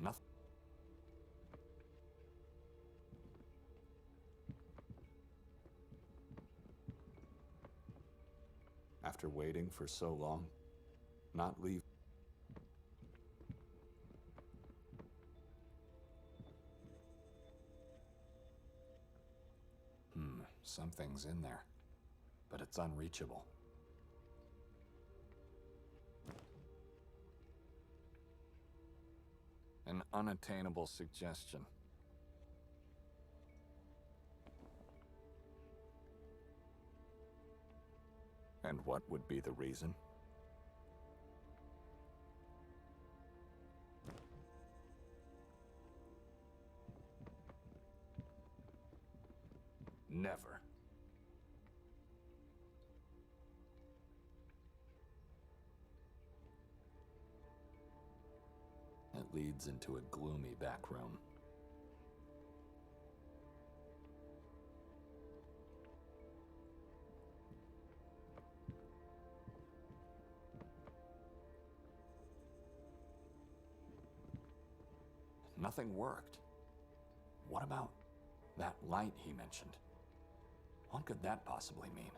Nothing. After waiting for so long, not leave. Something's in there, but it's unreachable. An unattainable suggestion. And what would be the reason? Never. that leads into a gloomy back room. Nothing worked. What about that light he mentioned? What could that possibly mean?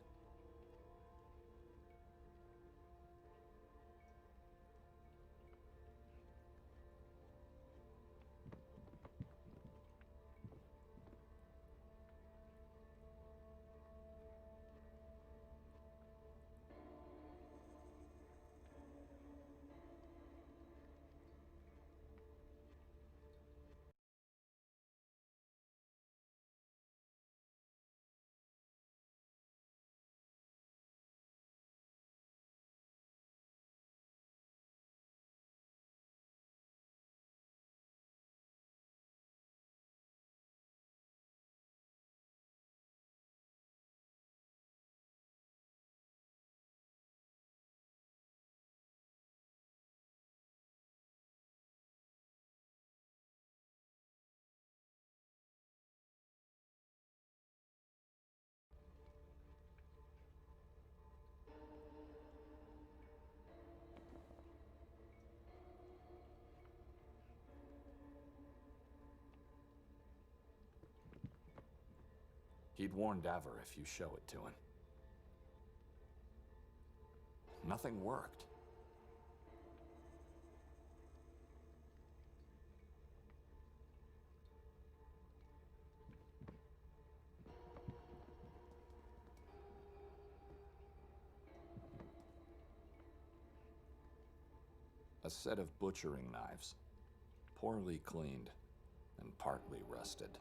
He'd warn Daver if you show it to him. Nothing worked. A set of butchering knives, poorly cleaned and partly rusted.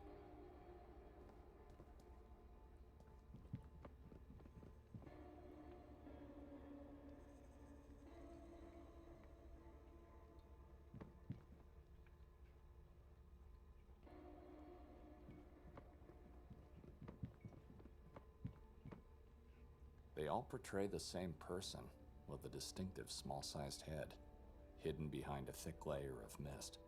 They all portray the same person, with a distinctive small-sized head, hidden behind a thick layer of mist.